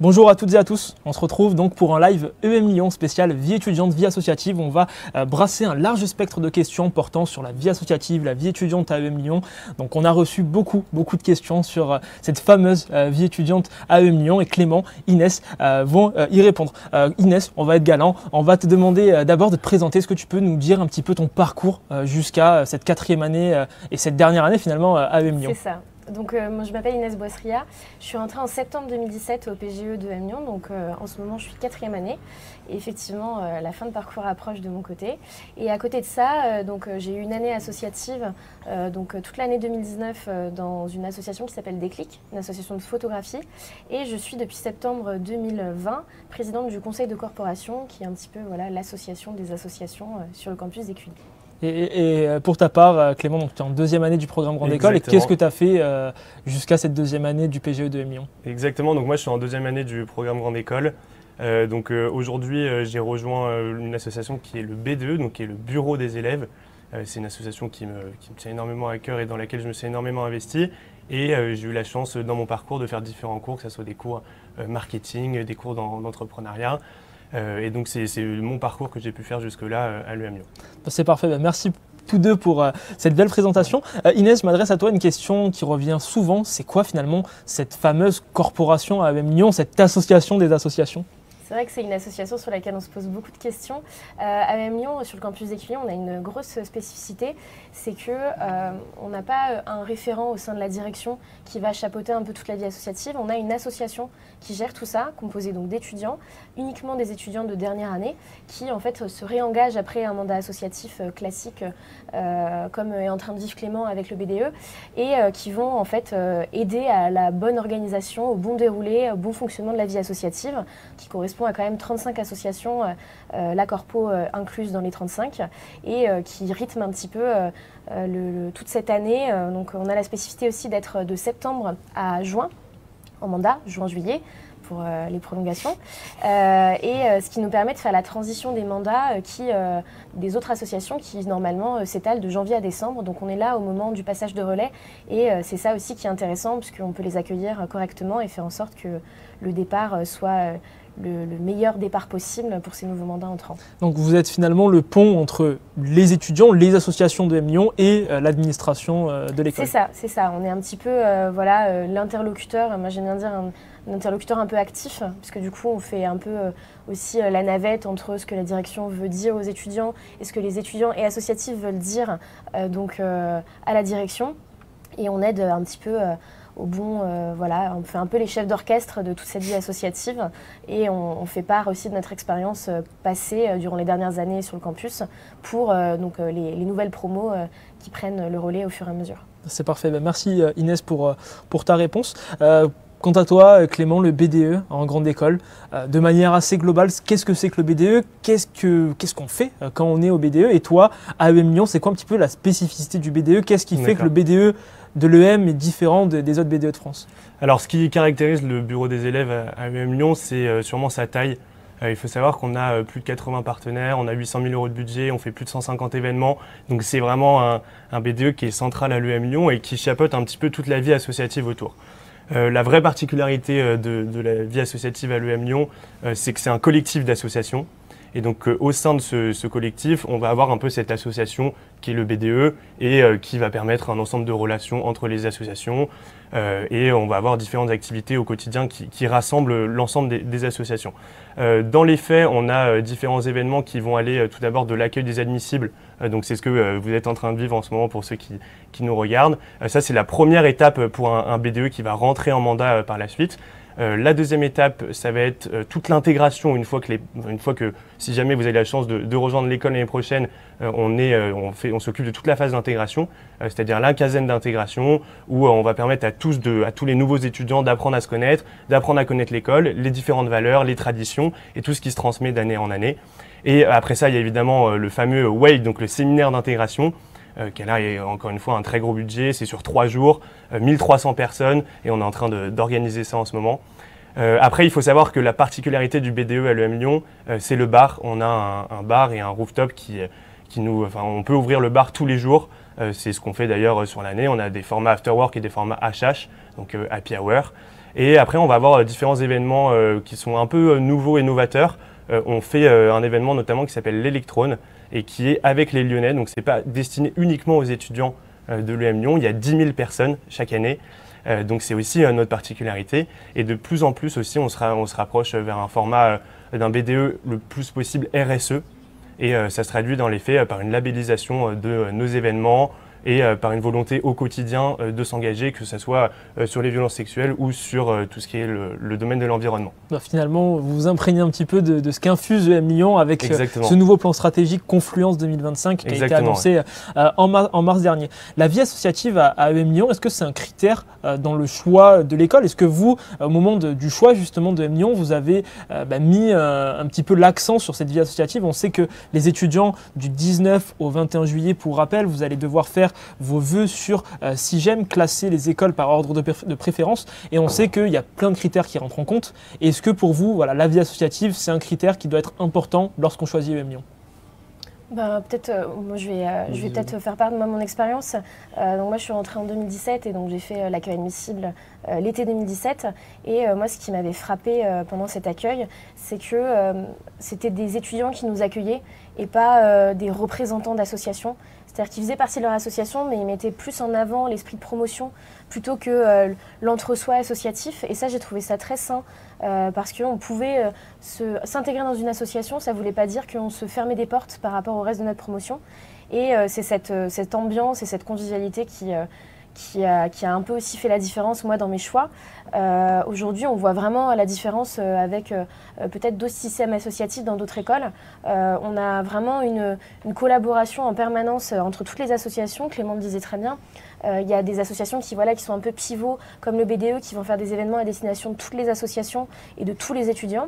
Bonjour à toutes et à tous, on se retrouve donc pour un live EM Lyon spécial vie étudiante, vie associative. On va brasser un large spectre de questions portant sur la vie associative, la vie étudiante à EM Lyon. Donc on a reçu beaucoup de questions sur cette fameuse vie étudiante à EM Lyon et Clément, Inès vont y répondre. Inès, on va être galant, on va te demander d'abord de te présenter. Est-ce que tu peux nous dire un petit peu ton parcours jusqu'à cette 4e année et cette dernière année finalement à EM Lyon? C'est ça. Donc, moi, je m'appelle Inès Boissria. Je suis entrée en septembre 2017 au PGE de EM Lyon. Donc, en ce moment, je suis 4e année. Et effectivement, la fin de parcours approche de mon côté. Et à côté de ça, j'ai eu une année associative, toute l'année 2019, dans une association qui s'appelle Déclic, une association de photographie. Et je suis depuis septembre 2020 présidente du conseil de corporation, qui est un petit peu l'association des associations sur le campus d'Écully. Et pour ta part, Clément, tu es en 2e année du programme Grande École. Et qu'est-ce que tu as fait jusqu'à cette 2e année du PGE de EM Lyon? Exactement, donc moi je suis en 2e année du programme Grande École. Aujourd'hui, j'ai rejoint une association qui est le B2E, donc qui est le bureau des élèves. C'est une association qui me tient énormément à cœur et dans laquelle je me suis énormément investi. Et j'ai eu la chance dans mon parcours de faire différents cours, que ce soit des cours marketing, des cours d'entrepreneuriat. Et donc c'est mon parcours que j'ai pu faire jusque-là à l'EM Lyon. C'est parfait, merci tous deux pour cette belle présentation. Inès, je m'adresse à toi une question qui revient souvent. C'est quoi finalement cette fameuse corporation à EM Lyon, cette association des associations? C'est vrai que c'est une association sur laquelle on se pose beaucoup de questions. À EM Lyon, sur le campus d'Écully, on a une grosse spécificité, c'est qu'on n'a pas un référent au sein de la direction qui va chapeauter un peu toute la vie associative. On a une association qui gère tout ça, composée donc d'étudiants, uniquement des étudiants de dernière année, qui en fait se réengagent après un mandat associatif classique, comme est en train de vivre Clément avec le BDE, et qui vont en fait aider à la bonne organisation, au bon déroulé, au bon fonctionnement de la vie associative, qui correspond à quand même 35 associations, la Corpo incluse dans les 35, et qui rythme un petit peu toute cette année. Donc on a la spécificité aussi d'être de septembre à juin, en mandat, juin-juillet, pour les prolongations, ce qui nous permet de faire la transition des mandats des autres associations qui normalement s'étalent de janvier à décembre. Donc on est là au moment du passage de relais et c'est ça aussi qui est intéressant puisqu'on peut les accueillir correctement et faire en sorte que le départ soit le meilleur départ possible pour ces nouveaux mandats entrants. Donc vous êtes finalement le pont entre les étudiants, les associations de EM Lyon et l'administration de l'école. C'est ça. On est un petit peu l'interlocuteur, moi j'aime bien dire un interlocuteur un peu actif, puisque du coup on fait un peu aussi la navette entre ce que la direction veut dire aux étudiants et ce que les étudiants et associatifs veulent dire à la direction. Et on aide un petit peu on fait un peu les chefs d'orchestre de toute cette vie associative et on fait part aussi de notre expérience passée durant les dernières années sur le campus pour les nouvelles promos qui prennent le relais au fur et à mesure. C'est parfait, merci Inès pour ta réponse. Quant à toi, Clément, le BDE en grande école, de manière assez globale, qu'est-ce que c'est que le BDE? Qu'est-ce qu'on fait quand on est au BDE? Et toi, à EM Lyon, c'est quoi un petit peu la spécificité du BDE? Qu'est-ce qui fait que le BDE de l'EM est différent des autres BDE de France? Alors, ce qui caractérise le bureau des élèves à EM Lyon, c'est sûrement sa taille. Il faut savoir qu'on a plus de 80 partenaires, on a 800 000 € de budget, on fait plus de 150 événements. Donc c'est vraiment un BDE qui est central à l'EM Lyon et qui chapeaute un petit peu toute la vie associative autour. La vraie particularité de la vie associative à l'EM Lyon, c'est que c'est un collectif d'associations. Et donc au sein de ce collectif, on va avoir un peu cette association qui est le BDE et qui va permettre un ensemble de relations entre les associations. Et on va avoir différentes activités au quotidien qui rassemblent l'ensemble des associations. Dans les faits, on a différents événements qui vont aller tout d'abord de l'accueil des admissibles. Donc c'est ce que vous êtes en train de vivre en ce moment pour ceux qui nous regardent. Ça c'est la première étape pour un BDE qui va rentrer en mandat par la suite. La deuxième étape, ça va être toute l'intégration une fois que, si jamais vous avez la chance de rejoindre l'école l'année prochaine, on s'occupe de toute la phase d'intégration, c'est-à-dire la quinzaine d'intégration où on va permettre à tous les nouveaux étudiants d'apprendre à se connaître, d'apprendre à connaître l'école, les différentes valeurs, les traditions et tout ce qui se transmet d'année en année. Et après ça, il y a évidemment le fameux WAVE, donc le séminaire d'intégration, qui là est encore une fois un très gros budget, c'est sur 3 jours, 1300 personnes et on est en train d'organiser ça en ce moment. Après, il faut savoir que la particularité du BDE à l'EM Lyon, c'est le bar. On a un bar et un rooftop on peut ouvrir le bar tous les jours. C'est ce qu'on fait d'ailleurs sur l'année. On a des formats after work et des formats HH, donc happy hour. Et après, on va avoir différents événements qui sont un peu nouveaux et novateurs. On fait un événement notamment qui s'appelle l'Electrone et qui est avec les Lyonnais. Donc, ce n'est pas destiné uniquement aux étudiants de l'EM Lyon. Il y a 10 000 personnes chaque année. Donc, c'est aussi notre particularité. Et de plus en plus aussi, on se rapproche vers un format d'un BDE le plus possible RSE. Et ça se traduit dans les faits par une labellisation de nos événements, et par une volonté au quotidien de s'engager, que ce soit sur les violences sexuelles ou sur tout ce qui est le domaine de l'environnement. Finalement, vous vous imprégnez un petit peu de ce qu'infuse EM Lyon avec ce nouveau plan stratégique Confluence 2025 qui a été annoncé en mars dernier. La vie associative à EM Lyon, est-ce que c'est un critère dans le choix de l'école? Est-ce que vous, au moment du choix justement de EM Lyon, vous avez mis un petit peu l'accent sur cette vie associative? On sait que les étudiants du 19 au 21 juillet, pour rappel, vous allez devoir faire vos vœux sur SIGEM, classer les écoles par ordre de préférence, et on sait qu'il y a plein de critères qui rentrent en compte. Est-ce que pour vous, la vie associative, c'est un critère qui doit être important lorsqu'on choisit EM Lyon? Peut-être, moi je vais peut-être faire part de mon expérience. Donc moi je suis rentrée en 2017 et donc j'ai fait l'accueil admissible l'été 2017. Et moi ce qui m'avait frappé pendant cet accueil, c'est que c'était des étudiants qui nous accueillaient et pas des représentants d'associations. C'est-à-dire qu'ils faisaient partie de leur association, mais ils mettaient plus en avant l'esprit de promotion plutôt que l'entre-soi associatif. Et ça, j'ai trouvé ça très sain, parce qu'on pouvait s'intégrer dans une association, ça ne voulait pas dire qu'on se fermait des portes par rapport au reste de notre promotion. Et c'est cette ambiance et cette convivialité qui a un peu aussi fait la différence, moi, dans mes choix. Aujourd'hui, on voit vraiment la différence avec peut-être d'autres systèmes associatifs dans d'autres écoles. On a vraiment une collaboration en permanence entre toutes les associations. Clément le disait très bien. Il y a des associations qui sont un peu pivots, comme le BDE, qui vont faire des événements à destination de toutes les associations et de tous les étudiants.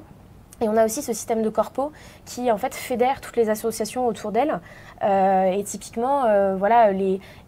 Et on a aussi ce système de corpo qui en fait fédère toutes les associations autour d'elle. Et typiquement,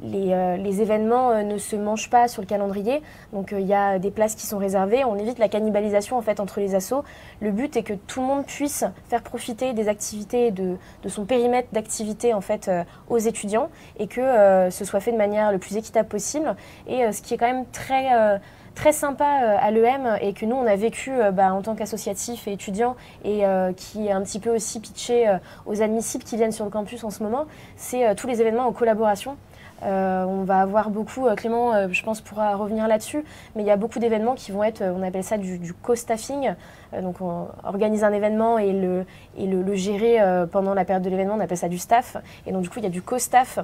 les événements ne se mangent pas sur le calendrier. Donc il y a des places qui sont réservées. On évite la cannibalisation en fait entre les assos. Le but est que tout le monde puisse faire profiter des activités de son périmètre d'activité en fait aux étudiants et que ce soit fait de manière le plus équitable possible. Et ce qui est quand même très sympa à l'EM et que nous on a vécu en tant qu'associatif et étudiant et qui est un petit peu aussi pitché aux admissibles qui viennent sur le campus en ce moment, c'est tous les événements en collaboration. On va avoir beaucoup, Clément je pense pourra revenir là-dessus, mais il y a beaucoup d'événements qui vont être, on appelle ça du co-staffing, donc on organise un événement et le gérer pendant la période de l'événement, on appelle ça du staff, et donc du coup il y a du co-staff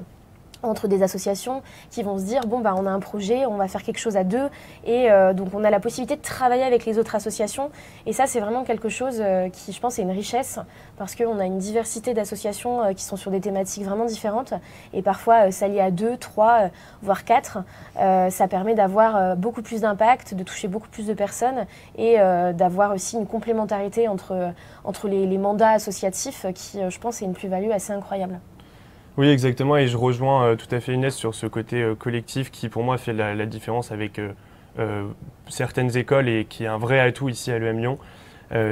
entre des associations qui vont se dire on a un projet, on va faire quelque chose à deux et donc on a la possibilité de travailler avec les autres associations et ça c'est vraiment quelque chose qui je pense est une richesse parce qu'on a une diversité d'associations qui sont sur des thématiques vraiment différentes et parfois s'allier à 2, 3 voire 4 ça permet d'avoir beaucoup plus d'impact, de toucher beaucoup plus de personnes et d'avoir aussi une complémentarité entre les mandats associatifs qui je pense est une plus-value assez incroyable. Oui, exactement, et je rejoins tout à fait Inès sur ce côté collectif qui, pour moi, fait la différence avec certaines écoles et qui est un vrai atout ici à l'EM Lyon.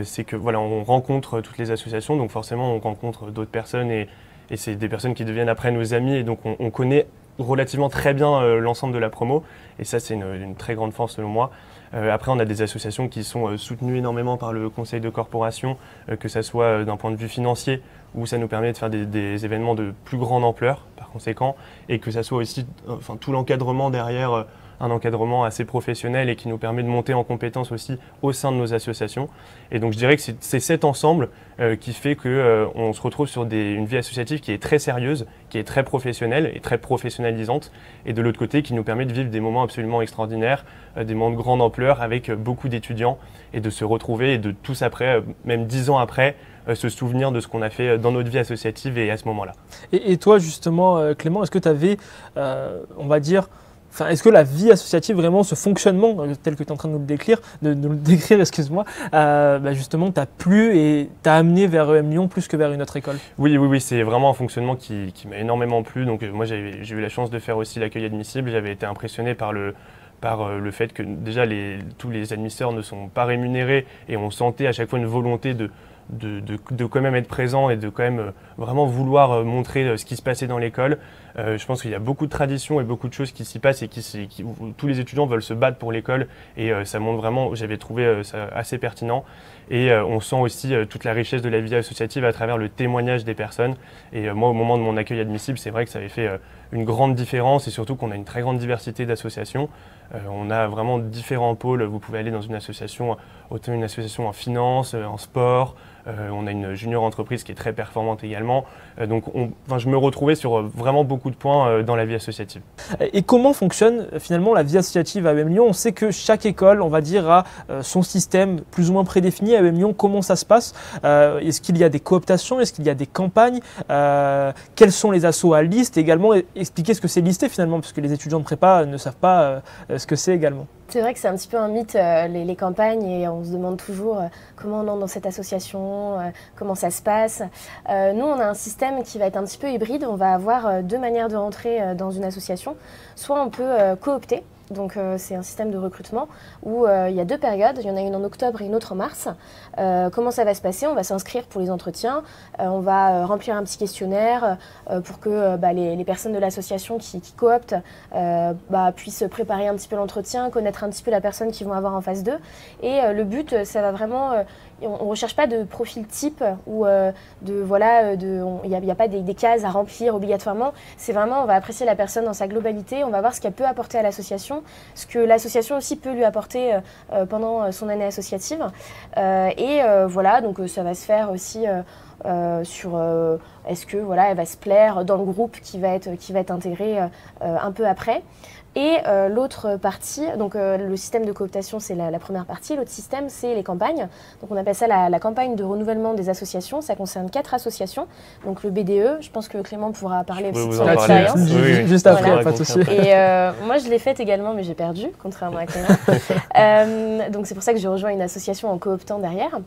C'est que on rencontre toutes les associations, donc forcément on rencontre d'autres personnes et c'est des personnes qui deviennent après nos amis et donc on connaît relativement très bien l'ensemble de la promo et ça c'est une très grande force selon moi. Après on a des associations qui sont soutenues énormément par le conseil de corporation, que ce soit d'un point de vue financier où ça nous permet de faire des événements de plus grande ampleur par conséquent et que ça soit aussi tout l'encadrement derrière, un encadrement assez professionnel et qui nous permet de monter en compétences aussi au sein de nos associations. Et donc je dirais que c'est cet ensemble qui fait qu'on se retrouve sur une vie associative qui est très sérieuse, qui est très professionnelle et très professionnalisante, et de l'autre côté qui nous permet de vivre des moments absolument extraordinaires, des moments de grande ampleur avec beaucoup d'étudiants et de se retrouver et de tous après, même 10 ans après, se souvenir de ce qu'on a fait dans notre vie associative et à ce moment-là. Et toi justement Clément, est-ce que tu avais, on va dire, est-ce que la vie associative, vraiment, ce fonctionnement tel que tu es en train de nous le décrire, excuse-moi, justement, t'a plu et t'a amené vers EM Lyon plus que vers une autre école? Oui, c'est vraiment un fonctionnement qui m'a énormément plu. Donc moi, j'ai eu la chance de faire aussi l'accueil admissible. J'avais été impressionné par le fait que déjà tous les admisseurs ne sont pas rémunérés et on sentait à chaque fois une volonté de quand même être présent et de quand même vraiment vouloir montrer ce qui se passait dans l'école. Je pense qu'il y a beaucoup de traditions et beaucoup de choses qui s'y passent et où tous les étudiants veulent se battre pour l'école et ça montre vraiment, j'avais trouvé ça assez pertinent. Et on sent aussi toute la richesse de la vie associative à travers le témoignage des personnes. Et moi, au moment de mon accueil admissible, c'est vrai que ça avait fait une grande différence et surtout qu'on a une très grande diversité d'associations. On a vraiment différents pôles. Vous pouvez aller dans une association, autant une association en finance, en sport. On a une junior entreprise qui est très performante également. Donc je me retrouvais sur vraiment beaucoup de points dans la vie associative. Et comment fonctionne finalement la vie associative à UM Lyon? On sait que chaque école, on va dire, a son système plus ou moins prédéfini. À UM Lyon, comment ça se passe? Est-ce qu'il y a des cooptations? Est-ce qu'il y a des campagnes? Quels sont les assos à liste? Et également, expliquer ce que c'est listé finalement, parce que les étudiants de prépa ne savent pas ce que c'est également. C'est vrai que c'est un petit peu un mythe, les campagnes, et on se demande toujours comment on entre dans cette association, comment ça se passe. Nous, on a un système qui va être un petit peu hybride. On va avoir deux manières de rentrer dans une association. Soit on peut coopter. Donc c'est un système de recrutement où il y a deux périodes, il y en a une en octobre et une autre en mars. Comment ça va se passer? On va s'inscrire pour les entretiens, on va remplir un petit questionnaire pour que les personnes de l'association qui cooptent puissent préparer un petit peu l'entretien, connaître un petit peu la personne qu'ils vont avoir en face d'eux. Et le but, ça va vraiment... on ne recherche pas de profil type ou il n'y a pas des cases à remplir obligatoirement. C'est vraiment, on va apprécier la personne dans sa globalité, on va voir ce qu'elle peut apporter à l'association, ce que l'association aussi peut lui apporter pendant son année associative. Donc ça va se faire aussi sur est-ce que elle va se plaire dans le groupe qui va être intégré un peu après. Et l'autre partie, donc le système de cooptation, c'est la première partie. L'autre système, c'est les campagnes. Donc on appelle ça la campagne de renouvellement des associations. Ça concerne 4 associations. Donc le BDE, je pense que Clément pourra parler aussi de son expérience. Juste après, pas de souci. Et moi, je l'ai faite également, mais j'ai perdu, contrairement à Clément. Donc c'est pour ça que j'ai rejoint une association en cooptant derrière.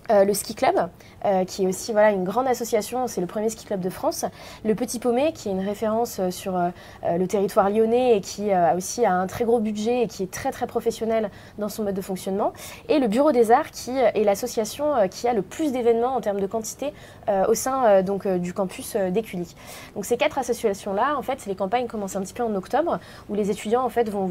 Le ski club, qui est aussi une grande association, c'est le premier ski club de France. Le Petit Paumé, qui est une référence sur le territoire lyonnais et qui aussi a un très gros budget et qui est très très professionnel dans son mode de fonctionnement. Et le Bureau des Arts, qui est l'association qui a le plus d'événements en termes de quantité au sein du campus d'Écully. Donc ces 4 associations-là, en fait, les campagnes commencent un petit peu en octobre, où les étudiants en fait vont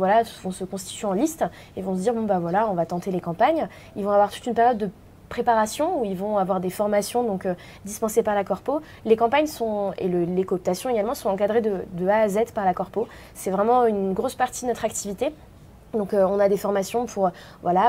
se constituer en liste et vont se dire on va tenter les campagnes. Ils vont avoir toute une période de préparation où ils vont avoir des formations dispensées par la Corpo. Les campagnes les cooptations également sont encadrées de A à Z par la Corpo. C'est vraiment une grosse partie de notre activité. Donc on a des formations pour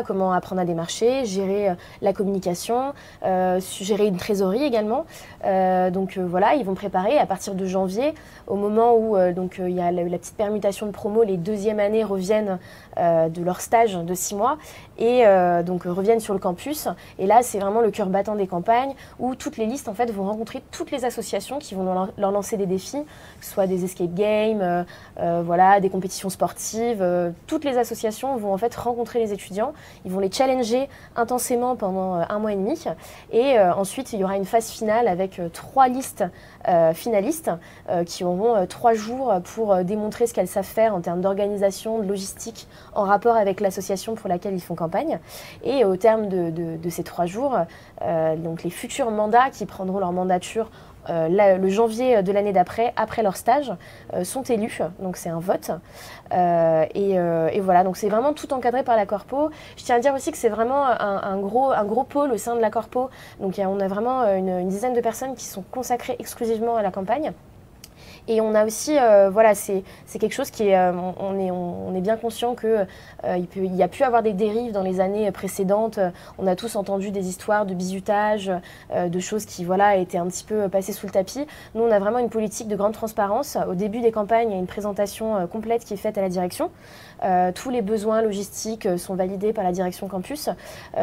comment apprendre à démarcher, gérer la communication, gérer une trésorerie également. Ils vont préparer à partir de janvier, au moment où il y a la petite permutation de promo, les deuxièmes années reviennent de leur stage de 6 mois et reviennent sur le campus. Et là, c'est vraiment le cœur battant des campagnes où toutes les listes en fait vont rencontrer toutes les associations qui vont leur lancer des défis, que ce soit des escape games, des compétitions sportives, toutes les associations vont en fait rencontrer les étudiants, ils vont les challenger intensément pendant 1 mois et demi et ensuite il y aura une phase finale avec 3 listes finalistes qui auront 3 jours pour démontrer ce qu'elles savent faire en termes d'organisation, de logistique en rapport avec l'association pour laquelle ils font campagne. Et au terme de ces 3 jours, donc les futurs mandats qui prendront leur mandature le janvier de l'année d'après, après leur stage, sont élus, donc c'est un vote. Et voilà, donc c'est vraiment tout encadré par la Corpo. Je tiens à dire aussi que c'est vraiment un gros pôle au sein de la Corpo. Donc on a vraiment une dizaine de personnes qui sont consacrées exclusivement à la campagne. Et on a aussi, c'est quelque chose qui est, on est bien conscient que il y a pu avoir des dérives dans les années précédentes. On a tous entendu des histoires de bizutage, de choses qui étaient un petit peu passées sous le tapis. Nous, on a vraiment une politique de grande transparence. Au début des campagnes, il y a une présentation complète qui est faite à la direction. Tous les besoins logistiques sont validés par la direction campus.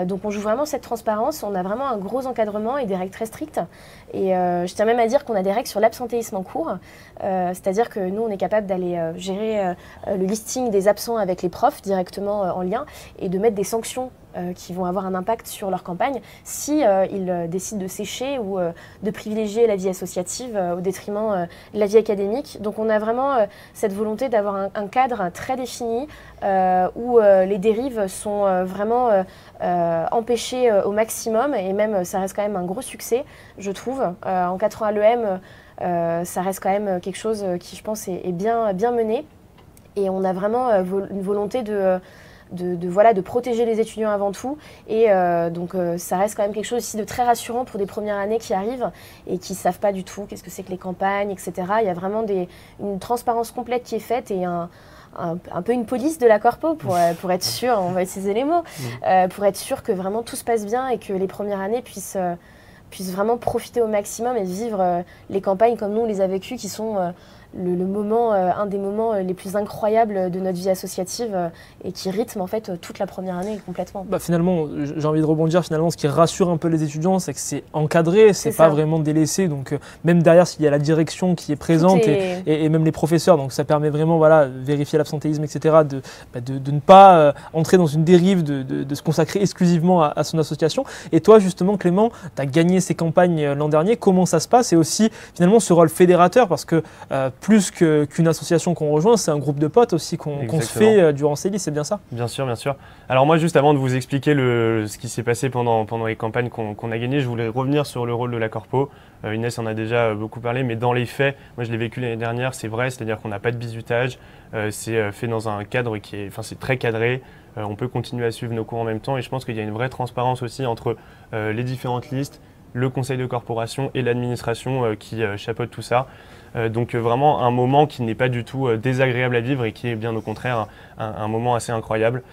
Donc on joue vraiment cette transparence. On a vraiment un gros encadrement et des règles très strictes. Et je tiens même à dire qu'on a des règles sur l'absentéisme en cours. C'est-à-dire que nous, on est capable d'aller gérer le listing des absents avec les profs directement en lien et de mettre des sanctions qui vont avoir un impact sur leur campagne si ils décident de sécher ou de privilégier la vie associative au détriment de la vie académique. Donc on a vraiment cette volonté d'avoir un cadre très défini où les dérives sont vraiment empêchées au maximum et même ça reste quand même un gros succès, je trouve. En 4 ans à l'EM, ça reste quand même quelque chose qui, je pense, est bien mené. Et on a vraiment une volonté de protéger les étudiants avant tout. Et donc, ça reste quand même quelque chose aussi de très rassurant pour des premières années qui arrivent et qui ne savent pas du tout qu'est-ce que c'est que les campagnes, etc. Il y a vraiment une transparence complète qui est faite et un peu une police de la corpo pour être sûr, on va utiliser les mots, pour être sûr que vraiment tout se passe bien et que les premières années puissent vraiment profiter au maximum et vivre les campagnes comme nous on les a vécues, qui sont un des moments les plus incroyables de notre vie associative et qui rythme en fait toute la première année complètement. Finalement, j'ai envie de rebondir, ce qui rassure un peu les étudiants, c'est que c'est encadré, c'est pas vraiment délaissé, donc même derrière s'il y a la direction qui est présente et même les professeurs, donc ça permet vraiment vérifier l'absentéisme, etc., de ne pas entrer dans une dérive, de se consacrer exclusivement à son association. Et toi justement Clément, tu as gagné ces campagnes l'an dernier, comment ça se passe et aussi finalement ce rôle fédérateur parce que plus qu'une association qu'on rejoint, c'est un groupe de potes aussi qu'on se fait durant ces listes, c'est bien ça? Bien sûr, bien sûr. Alors moi, juste avant de vous expliquer ce qui s'est passé pendant les campagnes qu'on a gagnées, je voulais revenir sur le rôle de la corpo. Inès en a déjà beaucoup parlé, mais dans les faits, moi je l'ai vécu l'année dernière, c'est vrai, c'est-à-dire qu'on n'a pas de bizutage, c'est fait dans un cadre c'est très cadré, on peut continuer à suivre nos cours en même temps et je pense qu'il y a une vraie transparence aussi entre les différentes listes, le conseil de corporation et l'administration qui chapeaute tout ça. Donc vraiment un moment qui n'est pas du tout désagréable à vivre et qui est bien au contraire un moment assez incroyable.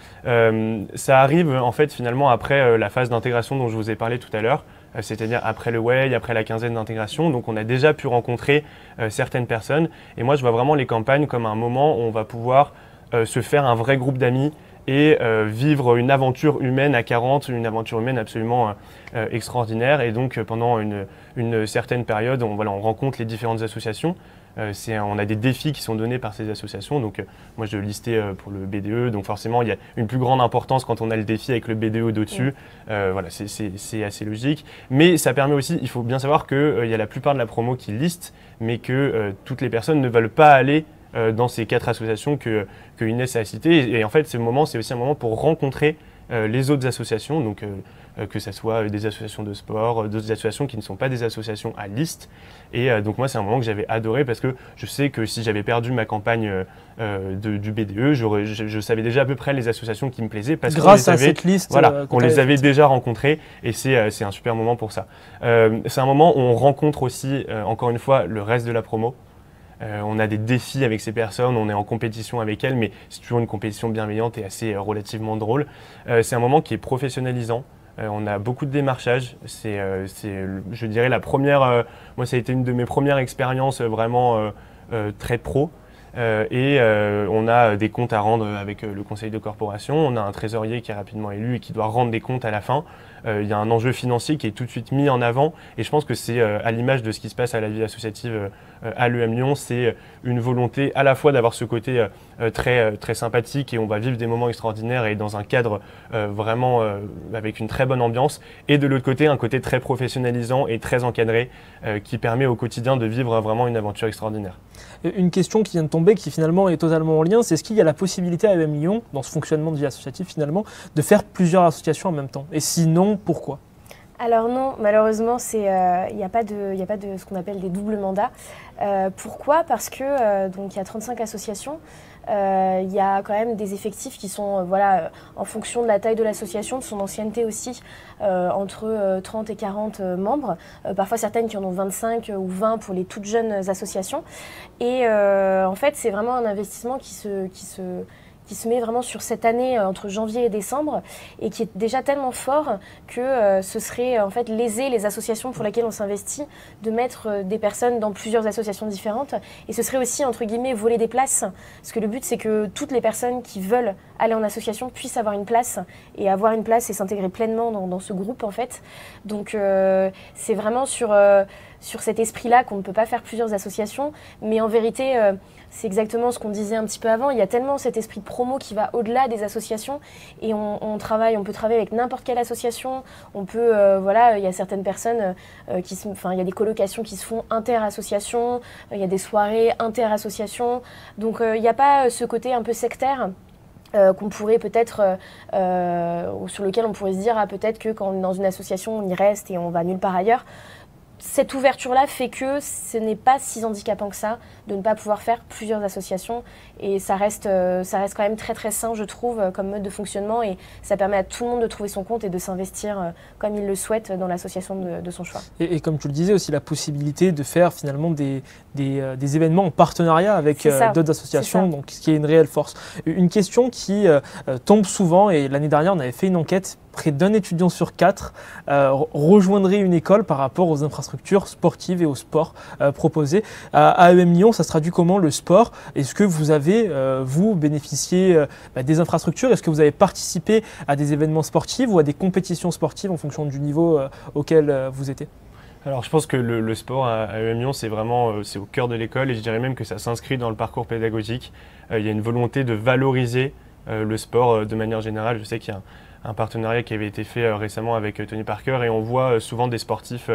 Ça arrive en fait finalement après la phase d'intégration dont je vous ai parlé tout à l'heure, c'est-à-dire après le WEI, après la quinzaine d'intégration. Donc on a déjà pu rencontrer certaines personnes et moi je vois vraiment les campagnes comme un moment où on va pouvoir se faire un vrai groupe d'amis et vivre une aventure humaine à 40, une aventure humaine absolument extraordinaire. Et donc pendant une certaine période, on rencontre les différentes associations. On a des défis qui sont donnés par ces associations. Donc moi je listais pour le BDE, donc forcément il y a une plus grande importance quand on a le défi avec le BDE d'au-dessus. C'est assez logique. Mais ça permet aussi, il faut bien savoir qu'il y a la plupart de la promo qui liste, mais que toutes les personnes ne veulent pas aller dans ces 4 associations que Inès a citées. Et en fait, c'est aussi un moment pour rencontrer les autres associations, donc que ce soit des associations de sport, d'autres associations qui ne sont pas des associations à liste. Et donc moi, c'est un moment que j'avais adoré parce que je sais que si j'avais perdu ma campagne du BDE, je savais déjà à peu près les associations qui me plaisaient. Parce grâce à cette liste, on les avait déjà rencontrées et c'est un super moment pour ça. C'est un moment où on rencontre aussi, encore une fois, le reste de la promo. On a des défis avec ces personnes, on est en compétition avec elles, mais c'est toujours une compétition bienveillante et assez relativement drôle. C'est un moment qui est professionnalisant. On a beaucoup de démarchage. C'est, je dirais, la première. Moi, ça a été une de mes premières expériences vraiment très pro. On a des comptes à rendre avec le conseil de corporation. On a un trésorier qui est rapidement élu et qui doit rendre des comptes à la fin. Il y a un enjeu financier qui est tout de suite mis en avant. Et je pense que c'est à l'image de ce qui se passe à la vie associative à l'EM Lyon. C'est une volonté à la fois d'avoir ce côté très sympathique et on va vivre des moments extraordinaires et dans un cadre vraiment avec une très bonne ambiance. Et de l'autre côté, un côté très professionnalisant et très encadré qui permet au quotidien de vivre vraiment une aventure extraordinaire. Une question qui vient de tomber, qui finalement est totalement en lien, c'est est-ce qu'il y a la possibilité à EM Lyon, dans ce fonctionnement de vie associative finalement, de faire plusieurs associations en même temps? Et sinon, pourquoi? Alors non, malheureusement, il n'y a pas de ce qu'on appelle des doubles mandats. Pourquoi? Parce que donc il y a 35 associations. Il y a quand même des effectifs qui sont en fonction de la taille de l'association, de son ancienneté aussi, entre 30 et 40 membres. Parfois certaines qui en ont 25 ou 20 pour les toutes jeunes associations. Et en fait, c'est vraiment un investissement qui se met vraiment sur cette année entre janvier et décembre et qui est déjà tellement fort que ce serait en fait léser les associations pour lesquelles on s'investit de mettre des personnes dans plusieurs associations différentes et ce serait aussi entre guillemets voler des places parce que le but c'est que toutes les personnes qui veulent aller en association puissent avoir une place et s'intégrer pleinement dans ce groupe en fait. Donc c'est vraiment sur cet esprit-là qu'on ne peut pas faire plusieurs associations, mais en vérité c'est exactement ce qu'on disait un petit peu avant. Il y a tellement cet esprit de promo qui va au-delà des associations et on peut travailler avec n'importe quelle association. On peut, il y a certaines personnes il y a des colocations qui se font inter-associations, il y a des soirées inter-associations. Donc il n'y a pas ce côté un peu sectaire. Qu'on pourrait peut-être, sur lequel on pourrait se dire peut-être que quand on est dans une association on y reste et on va nulle part ailleurs. Cette ouverture-là fait que ce n'est pas si handicapant que ça de ne pas pouvoir faire plusieurs associations et ça reste quand même très très sain je trouve comme mode de fonctionnement et ça permet à tout le monde de trouver son compte et de s'investir comme il le souhaite dans l'association de son choix. Et comme tu le disais aussi la possibilité de faire finalement des événements en partenariat avec d'autres associations, donc ce qui est une réelle force. Une question qui tombe souvent et l'année dernière on avait fait une enquête. Près d'un étudiant sur 4 rejoindrait une école par rapport aux infrastructures sportives et au sport proposés. À EM Lyon, ça se traduit comment le sport? Est-ce que vous avez, vous, bénéficié des infrastructures? Est-ce que vous avez participé à des événements sportifs ou à des compétitions sportives en fonction du niveau auquel vous étiez? Alors je pense que le sport à EM Lyon, c'est vraiment c'est au cœur de l'école et je dirais même que ça s'inscrit dans le parcours pédagogique. Il y a une volonté de valoriser le sport de manière générale. Je sais qu'il y a un partenariat qui avait été fait récemment avec Tony Parker et on voit souvent des sportifs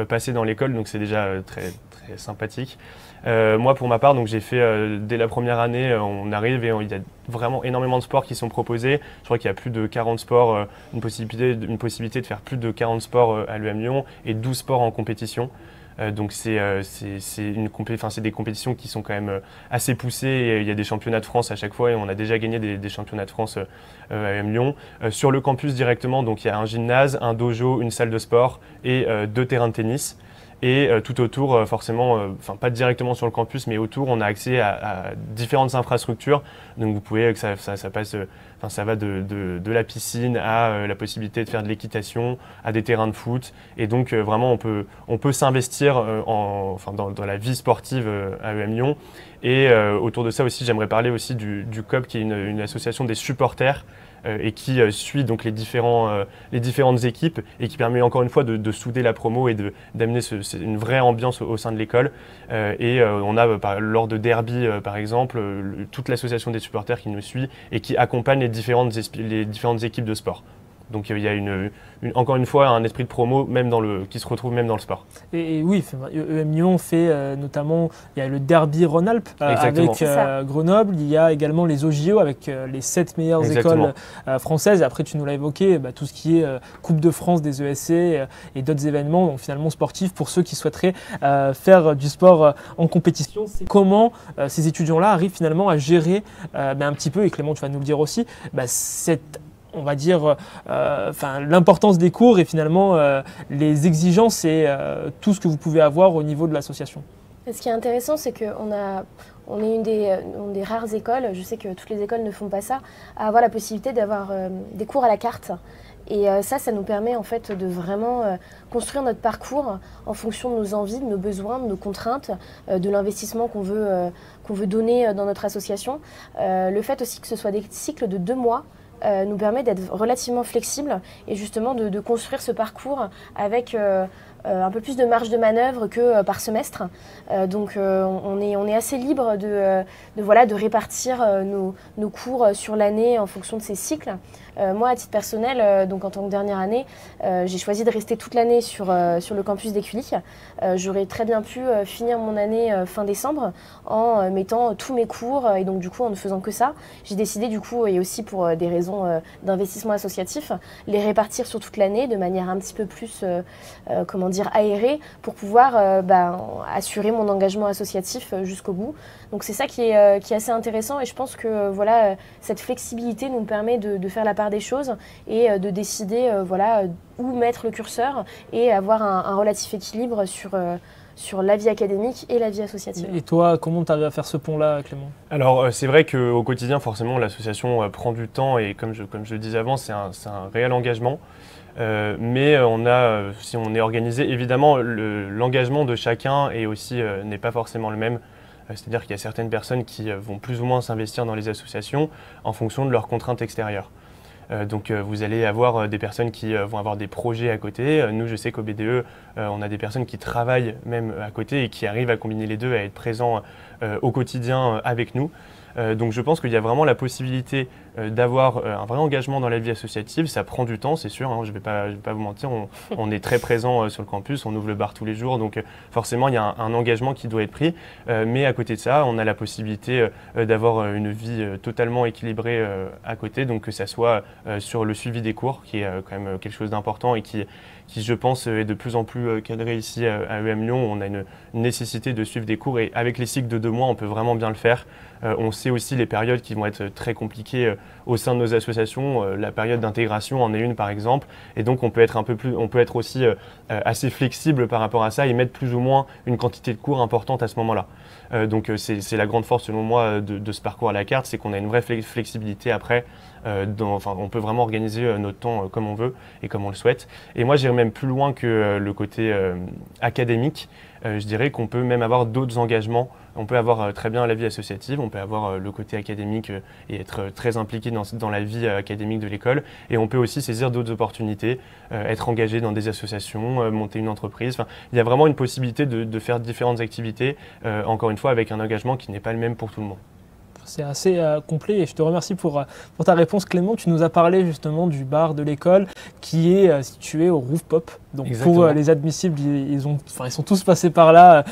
passer dans l'école, donc c'est déjà très, très sympathique. Moi pour ma part, donc j'ai fait dès la première année, on arrive et il y a vraiment énormément de sports qui sont proposés. Je crois qu'il y a plus de 40 sports, une possibilité de faire plus de 40 sports à l'EM Lyon et 12 sports en compétition. Donc c'est des compétitions qui sont quand même assez poussées et il y a des championnats de France à chaque fois et on a déjà gagné des championnats de France à EM Lyon. Sur le campus directement, donc il y a un gymnase, un dojo, une salle de sport et 2 terrains de tennis. Et tout autour, forcément, pas directement sur le campus, mais autour, on a accès à différentes infrastructures. Donc vous pouvez, ça passe, ça va de la piscine à la possibilité de faire de l'équitation, à des terrains de foot. Et donc vraiment, on peut s'investir dans la vie sportive à EM Lyon. Et autour de ça aussi, j'aimerais parler aussi du COP, qui est une association des supporters. Et qui suit donc les différentes équipes et qui permet encore une fois de souder la promo et d'amener une vraie ambiance au sein de l'école. On a lors de derby par exemple toute l'association des supporters qui nous suit et qui accompagne les différentes équipes de sport. Donc il y a encore une fois un esprit de promo qui se retrouve même dans le sport. Et oui, EM Lyon fait notamment, il y a le derby Rhône-Alpes avec Grenoble, il y a également les OJO avec les 7 meilleures écoles françaises. Et après tu nous l'as évoqué, tout ce qui est Coupe de France des ESC et d'autres événements donc finalement sportifs pour ceux qui souhaiteraient faire du sport en compétition. C'est comment ces étudiants-là arrivent finalement à gérer un petit peu, et Clément tu vas nous le dire aussi, on va dire l'importance des cours et finalement les exigences et tout ce que vous pouvez avoir au niveau de l'association. Ce qui est intéressant, c'est qu'on est une des rares écoles, je sais que toutes les écoles ne font pas ça, à avoir la possibilité d'avoir des cours à la carte. Et ça nous permet en fait de vraiment construire notre parcours en fonction de nos envies, de nos besoins, de nos contraintes, de l'investissement qu'on veut donner dans notre association. Le fait aussi que ce soit des cycles de 2 mois, nous permet d'être relativement flexible et justement de construire ce parcours avec un peu plus de marge de manœuvre que par semestre. Donc on est assez libre de répartir nos cours sur l'année en fonction de ces cycles. Moi, à titre personnel, donc en tant que dernière année, j'ai choisi de rester toute l'année sur le campus d'Écully. J'aurais très bien pu finir mon année fin décembre en mettant tous mes cours et donc du coup en ne faisant que ça. J'ai décidé du coup, et aussi pour des raisons d'investissement associatif, les répartir sur toute l'année de manière un petit peu plus aérée pour pouvoir assurer mon engagement associatif jusqu'au bout. Donc c'est ça qui est assez intéressant et je pense que cette flexibilité nous permet de faire la part des choses et de décider où mettre le curseur et avoir un relatif équilibre sur la vie académique et la vie associative. Et toi, comment tu arrives à faire ce pont-là, Clément? Alors c'est vrai qu'au quotidien, forcément, l'association prend du temps et comme je le disais avant, c'est un réel engagement. Mais si on est organisé, évidemment, l'engagement de chacun n'est pas forcément le même. C'est-à-dire qu'il y a certaines personnes qui vont plus ou moins s'investir dans les associations en fonction de leurs contraintes extérieures. Donc vous allez avoir des personnes qui vont avoir des projets à côté. Nous, je sais qu'au BDE, on a des personnes qui travaillent même à côté et qui arrivent à combiner les deux, à être présents au quotidien avec nous. Donc je pense qu'il y a vraiment la possibilité d'avoir un vrai engagement dans la vie associative. Ça prend du temps, c'est sûr, hein, je vais pas vous mentir, on est très présent sur le campus, on ouvre le bar tous les jours, donc forcément il y a un engagement qui doit être pris. Mais à côté de ça, on a la possibilité d'avoir une vie totalement équilibrée à côté, donc que ça soit sur le suivi des cours, qui est quand même quelque chose d'important et qui je pense est de plus en plus cadré ici à UM Lyon. On a une nécessité de suivre des cours et avec les cycles de 2 mois, on peut vraiment bien le faire. On sait aussi les périodes qui vont être très compliquées au sein de nos associations. La période d'intégration en est une par exemple, et donc on peut être aussi assez flexible par rapport à ça et mettre plus ou moins une quantité de cours importante à ce moment-là. Donc c'est la grande force selon moi de ce parcours à la carte, c'est qu'on a une vraie flexibilité après. On peut vraiment organiser notre temps comme on veut et comme on le souhaite. Et moi j'irais même plus loin que le côté académique. Je dirais qu'on peut même avoir d'autres engagements. On peut avoir très bien la vie associative, on peut avoir le côté académique et être très impliqué dans la vie académique de l'école. Et on peut aussi saisir d'autres opportunités, être engagé dans des associations, monter une entreprise. Enfin, il y a vraiment une possibilité de faire différentes activités, encore une fois avec un engagement qui n'est pas le même pour tout le monde. C'est assez complet et je te remercie pour ta réponse, Clément. Tu nous as parlé justement du bar de l'école qui est situé au Roof Pop. Donc exactement. Pour les admissibles, ils sont tous passés par là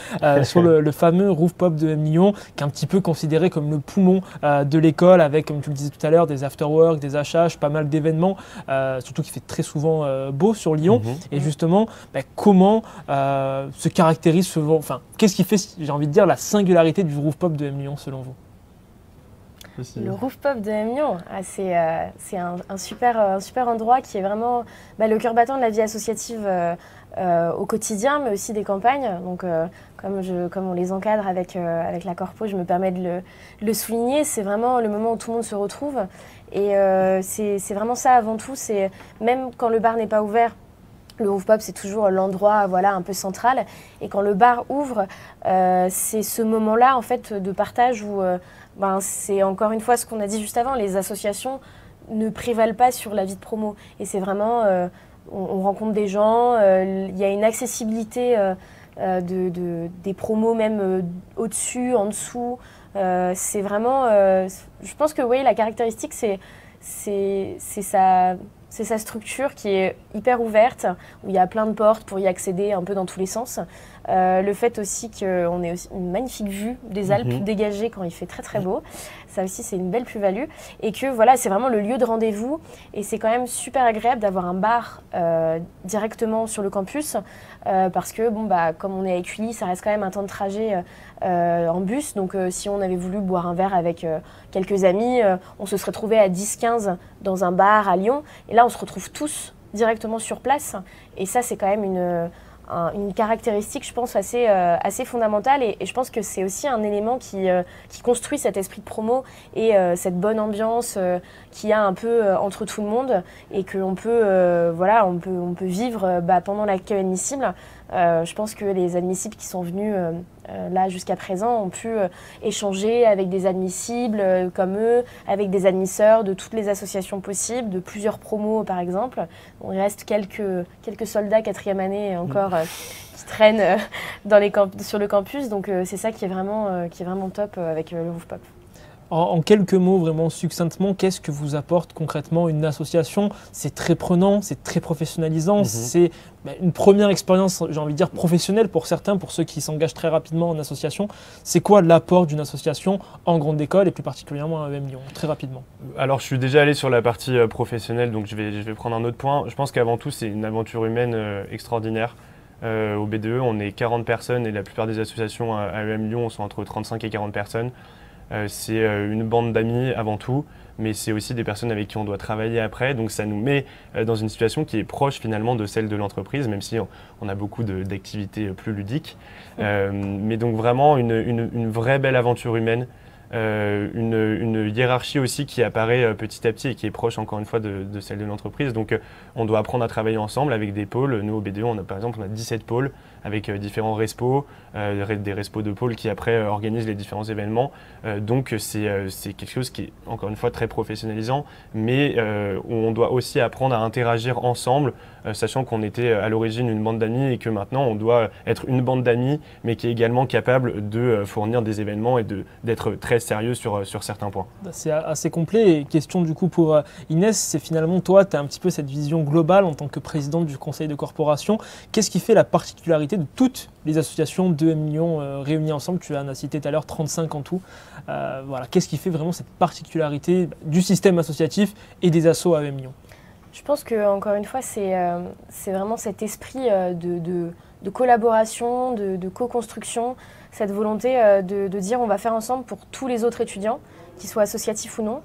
sur le fameux Roof Pop de Lyon, qui est un petit peu considéré comme le poumon de l'école avec, comme tu le disais tout à l'heure, des after-work, des HH, pas mal d'événements, surtout qu'il fait très souvent beau sur Lyon. Et justement, comment se caractérise qu'est-ce qui fait, j'ai envie de dire, la singularité du Roof Pop de Lyon selon vous? Le Roof Pop de Lyon, c'est un super endroit qui est vraiment le cœur battant de la vie associative au quotidien, mais aussi des campagnes. Donc, comme on les encadre avec la Corpo, je me permets de le souligner. C'est vraiment le moment où tout le monde se retrouve. Et c'est vraiment ça avant tout. C'est même quand le bar n'est pas ouvert, le Roof Pop, c'est toujours l'endroit un peu central. Et quand le bar ouvre, c'est ce moment-là en fait, de partage où c'est encore une fois ce qu'on a dit juste avant, les associations ne prévalent pas sur la vie de promo. Et c'est vraiment, on rencontre des gens, il y a une accessibilité des promos même au-dessus, en dessous. C'est vraiment, je pense que oui, la caractéristique, c'est sa structure qui est hyper ouverte, où il y a plein de portes pour y accéder un peu dans tous les sens. Le fait aussi qu'on ait aussi une magnifique vue des Alpes dégagées quand il fait très très beau, ça aussi c'est une belle plus-value. Et que voilà, c'est vraiment le lieu de rendez-vous et c'est quand même super agréable d'avoir un bar directement sur le campus parce que comme on est à Écully, ça reste quand même un temps de trajet en bus. Donc si on avait voulu boire un verre avec quelques amis, on se serait trouvé à 10-15 dans un bar à Lyon. Et là, on se retrouve tous directement sur place. Et ça, c'est quand même une caractéristique, je pense, assez fondamentale. Et je pense que c'est aussi un élément qui construit cet esprit de promo et cette bonne ambiance qu'il y a un peu entre tout le monde et qu'on peut, on peut vivre pendant l'accueil admissible. Je pense que les admissibles qui sont venus là jusqu'à présent ont pu échanger avec des admissibles comme eux, avec des admisseurs de toutes les associations possibles, de plusieurs promos par exemple. Il reste quelques soldats 4e année encore qui traînent sur le campus, donc c'est ça qui est vraiment top avec le Roof Pop. En quelques mots, vraiment succinctement, qu'est-ce que vous apporte concrètement une association? C'est très prenant, c'est très professionnalisant, c'est une première expérience, j'ai envie de dire, professionnelle pour certains, pour ceux qui s'engagent très rapidement en association. C'est quoi l'apport d'une association en grande école et plus particulièrement à EM Lyon, très rapidement? Alors je suis déjà allé sur la partie professionnelle, donc je vais prendre un autre point. Je pense qu'avant tout, c'est une aventure humaine extraordinaire. Au BDE, on est 40 personnes et la plupart des associations à EM Lyon sont entre 35 et 40 personnes. C'est une bande d'amis avant tout, mais c'est aussi des personnes avec qui on doit travailler après. Donc ça nous met dans une situation qui est proche finalement de celle de l'entreprise, même si on a beaucoup d'activités plus ludiques. Mais donc vraiment une vraie belle aventure humaine. Une hiérarchie aussi qui apparaît petit à petit et qui est proche encore une fois de celle de l'entreprise. Donc on doit apprendre à travailler ensemble avec des pôles. Nous au BDE, par exemple, on a 17 pôles avec différents respos, des respos de pôle qui après organisent les différents événements. Donc c'est quelque chose qui est encore une fois très professionnalisant, mais où on doit aussi apprendre à interagir ensemble, sachant qu'on était à l'origine une bande d'amis et que maintenant on doit être une bande d'amis, mais qui est également capable de fournir des événements et d'être très sérieux sur certains points. C'est assez complet. Et question du coup pour Inès, c'est finalement toi, tu as un petit peu cette vision globale en tant que présidente du conseil de corporation. Qu'est-ce qui fait la particularité de toutes les associations de 2 millions réunies ensemble? Tu en as cité tout à l'heure 35 en tout. Voilà. Qu'est-ce qui fait vraiment cette particularité du système associatif et des assos à 2 millions? Je pense qu'encore une fois, c'est vraiment cet esprit de collaboration, de co-construction, cette volonté de dire on va faire ensemble pour tous les autres étudiants, qu'ils soient associatifs ou non.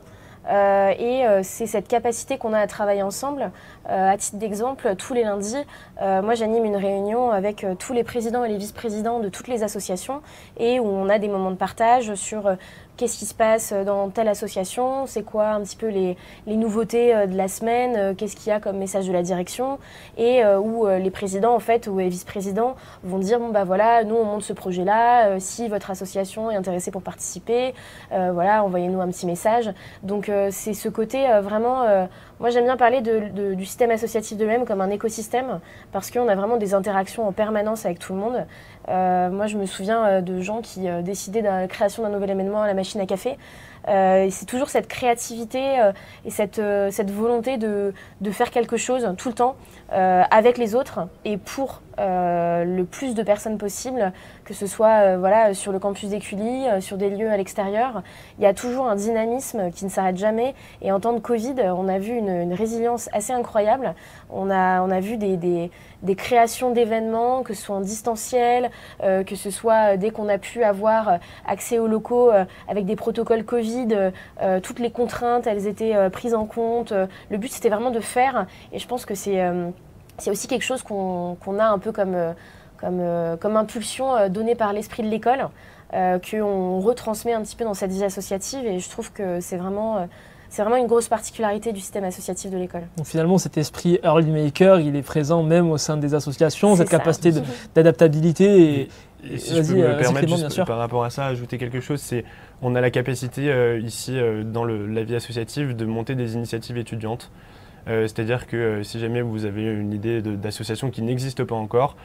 C'est cette capacité qu'on a à travailler ensemble. À titre d'exemple, tous les lundis, moi j'anime une réunion avec tous les présidents et les vice-présidents de toutes les associations et où on a des moments de partage sur qu'est-ce qui se passe dans telle association, c'est quoi un petit peu les nouveautés de la semaine, qu'est-ce qu'il y a comme message de la direction et où les présidents en fait ou les vice-présidents vont dire bon bah voilà, nous on monte ce projet-là, si votre association est intéressée pour participer, voilà, envoyez-nous un petit message. Donc c'est ce côté vraiment, moi j'aime bien parler du système associatif de lui-même comme un écosystème parce qu'on a vraiment des interactions en permanence avec tout le monde. Moi je me souviens de gens qui décidaient de la création d'un nouvel événement à la machine à café. C'est toujours cette créativité et cette volonté de faire quelque chose tout le temps avec les autres et pour le plus de personnes possible, que ce soit voilà, sur le campus d'Écully, sur des lieux à l'extérieur. Il y a toujours un dynamisme qui ne s'arrête jamais et en temps de Covid, on a vu une résilience assez incroyable. On a vu des créations d'événements, que ce soit en distanciel, que ce soit dès qu'on a pu avoir accès aux locaux avec des protocoles Covid, toutes les contraintes, elles étaient prises en compte. Le but, c'était vraiment de faire et je pense que c'est aussi quelque chose qu'on a un peu comme impulsion donnée par l'esprit de l'école, qu'on retransmet un petit peu dans cette vie associative et je trouve que c'est vraiment une grosse particularité du système associatif de l'école. Donc finalement, cet esprit early maker, il est présent même au sein des associations, cette capacité d'adaptabilité. Et si je peux me permettre juste par rapport à ça, ajouter quelque chose, c'est on a la capacité ici dans la vie associative de monter des initiatives étudiantes. C'est-à-dire que si jamais vous avez une idée d'association qui n'existe pas encore,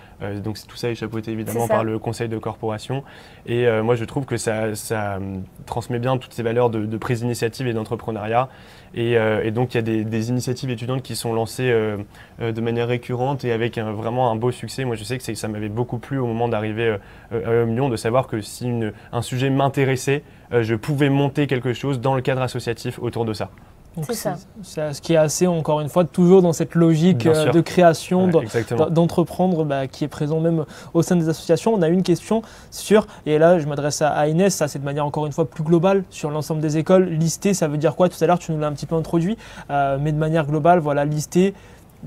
donc tout ça est chapeauté évidemment par le conseil de corporation. Et moi je trouve que ça transmet bien toutes ces valeurs de prise d'initiative et d'entrepreneuriat. Et donc il y a des initiatives étudiantes qui sont lancées de manière récurrente et avec vraiment un beau succès. Moi je sais que ça m'avait beaucoup plu au moment d'arriver à Lyon, de savoir que si un sujet m'intéressait, je pouvais monter quelque chose dans le cadre associatif autour de ça. C'est ça. C'est ce qui est assez, encore une fois, toujours dans cette logique de création, d'entreprendre, qui est présent même au sein des associations. On a une question sur, et là je m'adresse à Inès, ça c'est de manière encore une fois plus globale sur l'ensemble des écoles. Lister, ça veut dire quoi? Tout à l'heure tu nous l'as un petit peu introduit, mais de manière globale, voilà, lister.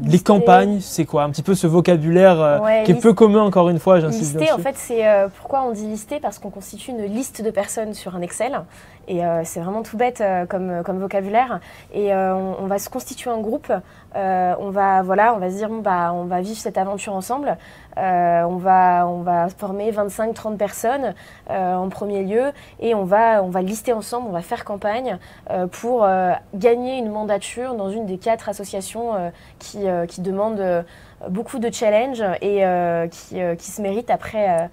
Les campagnes, c'est quoi? Un petit peu ce vocabulaire qui est peu commun encore une fois, j'insiste. Lister, en fait, c'est pourquoi on dit lister? Parce qu'on constitue une liste de personnes sur un Excel. Et c'est vraiment tout bête comme vocabulaire. Et on va se constituer un groupe. On va se dire, on va vivre cette aventure ensemble. On va former 25-30 personnes en premier lieu. Et on va lister ensemble, on va faire campagne pour gagner une mandature dans une des 4 associations qui demandent beaucoup de challenges et qui se méritent après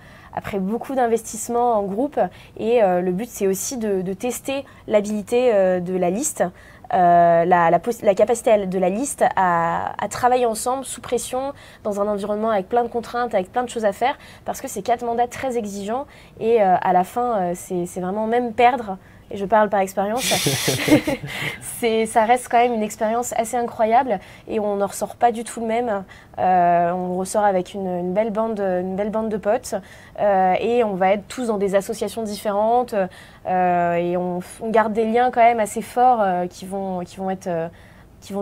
beaucoup d'investissements en groupe. Et le but, c'est aussi de tester l'habilité de la liste, la capacité de la liste à travailler ensemble sous pression, dans un environnement avec plein de contraintes, avec plein de choses à faire, parce que c'est 4 mandats très exigeants. Et à la fin, c'est vraiment même perdre. Et je parle par expérience, ça reste quand même une expérience assez incroyable et on n'en ressort pas du tout le même. On ressort avec une belle bande de potes et on va être tous dans des associations différentes et on garde des liens quand même assez forts qui vont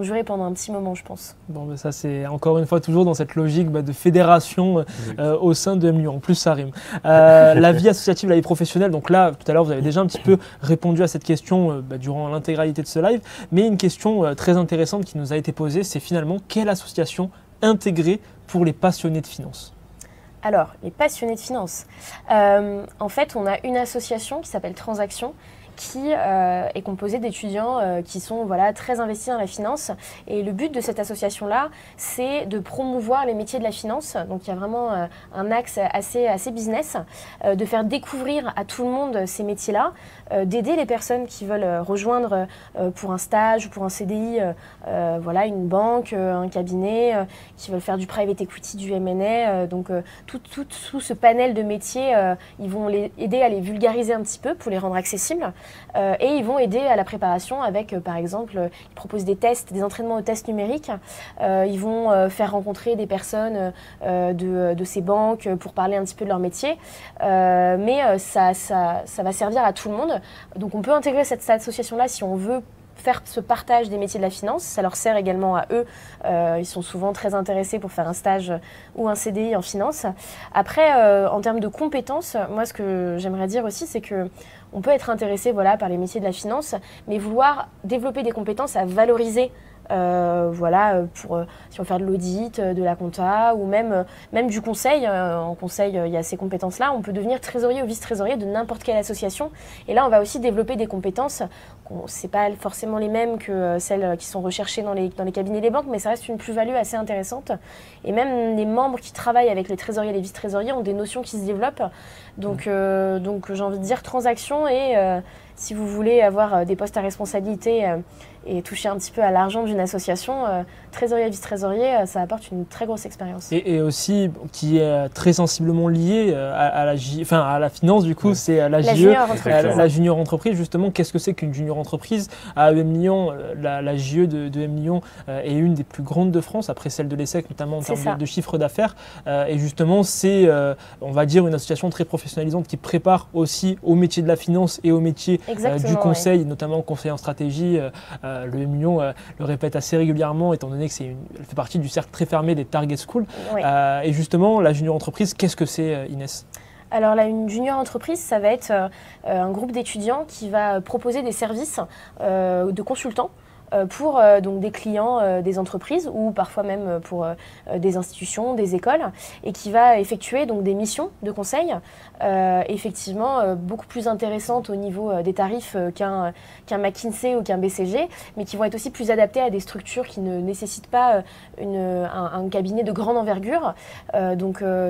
durer pendant un petit moment, je pense. Bon, ça c'est encore une fois toujours dans cette logique de fédération au sein de MLU. En plus, ça rime. La vie associative, la vie professionnelle, donc là, tout à l'heure, vous avez déjà un petit peu répondu à cette question durant l'intégralité de ce live, mais une question très intéressante qui nous a été posée, c'est finalement quelle association intégrer pour les passionnés de finance? Alors, les passionnés de finance. En fait, on a une association qui s'appelle Transaction, qui est composée d'étudiants qui sont très investis dans la finance. Et le but de cette association-là, c'est de promouvoir les métiers de la finance. Donc il y a vraiment un axe assez business, de faire découvrir à tout le monde ces métiers-là, d'aider les personnes qui veulent rejoindre pour un stage ou pour un CDI, une banque, un cabinet, qui veulent faire du private equity, du M&A. Donc tout ce panel de métiers, ils vont les aider à les vulgariser un petit peu pour les rendre accessibles. Et ils vont aider à la préparation avec, par exemple, ils proposent des tests, des entraînements aux tests numériques. Ils vont faire rencontrer des personnes de ces banques pour parler un petit peu de leur métier. Mais ça va servir à tout le monde. Donc on peut intégrer cette association-là si on veut faire ce partage des métiers de la finance. Ça leur sert également à eux. Ils sont souvent très intéressés pour faire un stage ou un CDI en finance. Après, en termes de compétences, moi, ce que j'aimerais dire aussi, c'est que on peut être intéressé par les métiers de la finance, mais vouloir développer des compétences à valoriser. Si on veut faire de l'audit, de la compta ou même du conseil. En conseil, il y a ces compétences-là. On peut devenir trésorier ou vice-trésorier de n'importe quelle association. Et là, on va aussi développer des compétences. Ce n'est pas forcément les mêmes que celles qui sont recherchées dans les cabinets des banques, mais ça reste une plus-value assez intéressante. Et même les membres qui travaillent avec les trésoriers et les vice-trésoriers ont des notions qui se développent. Donc j'ai envie de dire transaction et si vous voulez avoir des postes à responsabilité et toucher un petit peu à l'argent d'une association, trésorier, vice-trésorier, ça apporte une très grosse expérience. Et aussi, qui est très sensiblement lié à la finance, du coup, c'est la JE, la junior entreprise. Justement, qu'est-ce que c'est qu'une junior entreprise? À EM Lyon, la JE de EM Lyon est une des plus grandes de France, après celle de l'ESSEC, notamment en termes de chiffre d'affaires. Et justement, c'est, on va dire, une association très professionnalisante qui prépare aussi au métier de la finance et au métier du conseil, notamment conseil en stratégie. Le EM Lyon le répète assez régulièrement, étant donné que elle fait partie du cercle très fermé des Target School. Oui. Et justement, la junior entreprise, qu'est-ce que c'est, Inès? Alors une junior entreprise, ça va être un groupe d'étudiants qui va proposer des services de consultants pour donc des clients des entreprises ou parfois même pour des institutions, des écoles, et qui va effectuer donc des missions de conseil effectivement beaucoup plus intéressantes au niveau des tarifs qu'un McKinsey ou qu'un BCG, mais qui vont être aussi plus adaptées à des structures qui ne nécessitent pas un cabinet de grande envergure.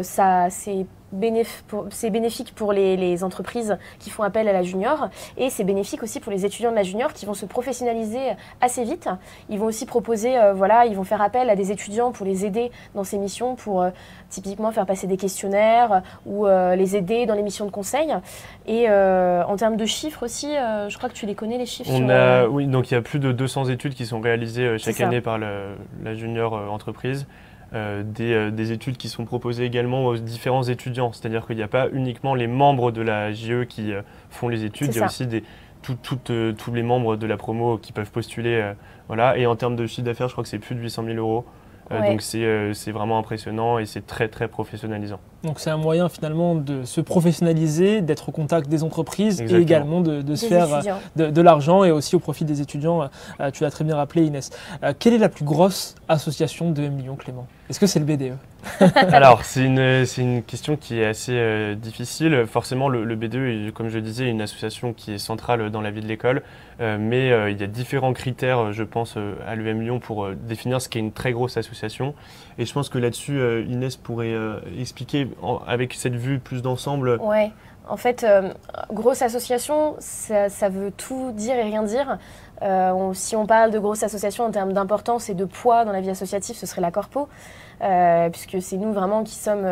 Ça c'est bénéfique pour les entreprises qui font appel à la junior et c'est bénéfique aussi pour les étudiants de la junior qui vont se professionnaliser assez vite. Ils vont aussi proposer, ils vont faire appel à des étudiants pour les aider dans ces missions, pour typiquement faire passer des questionnaires ou les aider dans les missions de conseil. Et en termes de chiffres aussi, je crois que tu les connais les chiffres. Oui, donc il y a plus de 200 études qui sont réalisées chaque année par la junior entreprise. Des études qui sont proposées également aux différents étudiants, c'est-à-dire qu'il n'y a pas uniquement les membres de la JE qui font les études, il y a aussi tous les membres de la promo qui peuvent postuler. Et en termes de chiffre d'affaires, je crois que c'est plus de 800 000 euros. Donc c'est vraiment impressionnant et c'est très très professionnalisant. Donc c'est un moyen finalement de se professionnaliser, d'être au contact des entreprises. Exactement. Et également de se faire de l'argent et aussi au profit des étudiants. Tu l'as très bien rappelé, Inès. Quelle est la plus grosse association de EM Lyon, Clément? Est-ce que c'est le BDE? Alors c'est une question qui est assez difficile. Forcément le BDE est, comme je disais, une association qui est centrale dans la vie de l'école. Mais il y a différents critères, je pense, à l'EM Lyon pour définir ce qu'est une très grosse association. Et je pense que là-dessus, Inès pourrait expliquer avec cette vue plus d'ensemble. Ouais, en fait, grosse association, ça veut tout dire et rien dire. Si on parle de grosse association en termes d'importance et de poids dans la vie associative, ce serait la Corpo. Puisque c'est nous vraiment qui sommes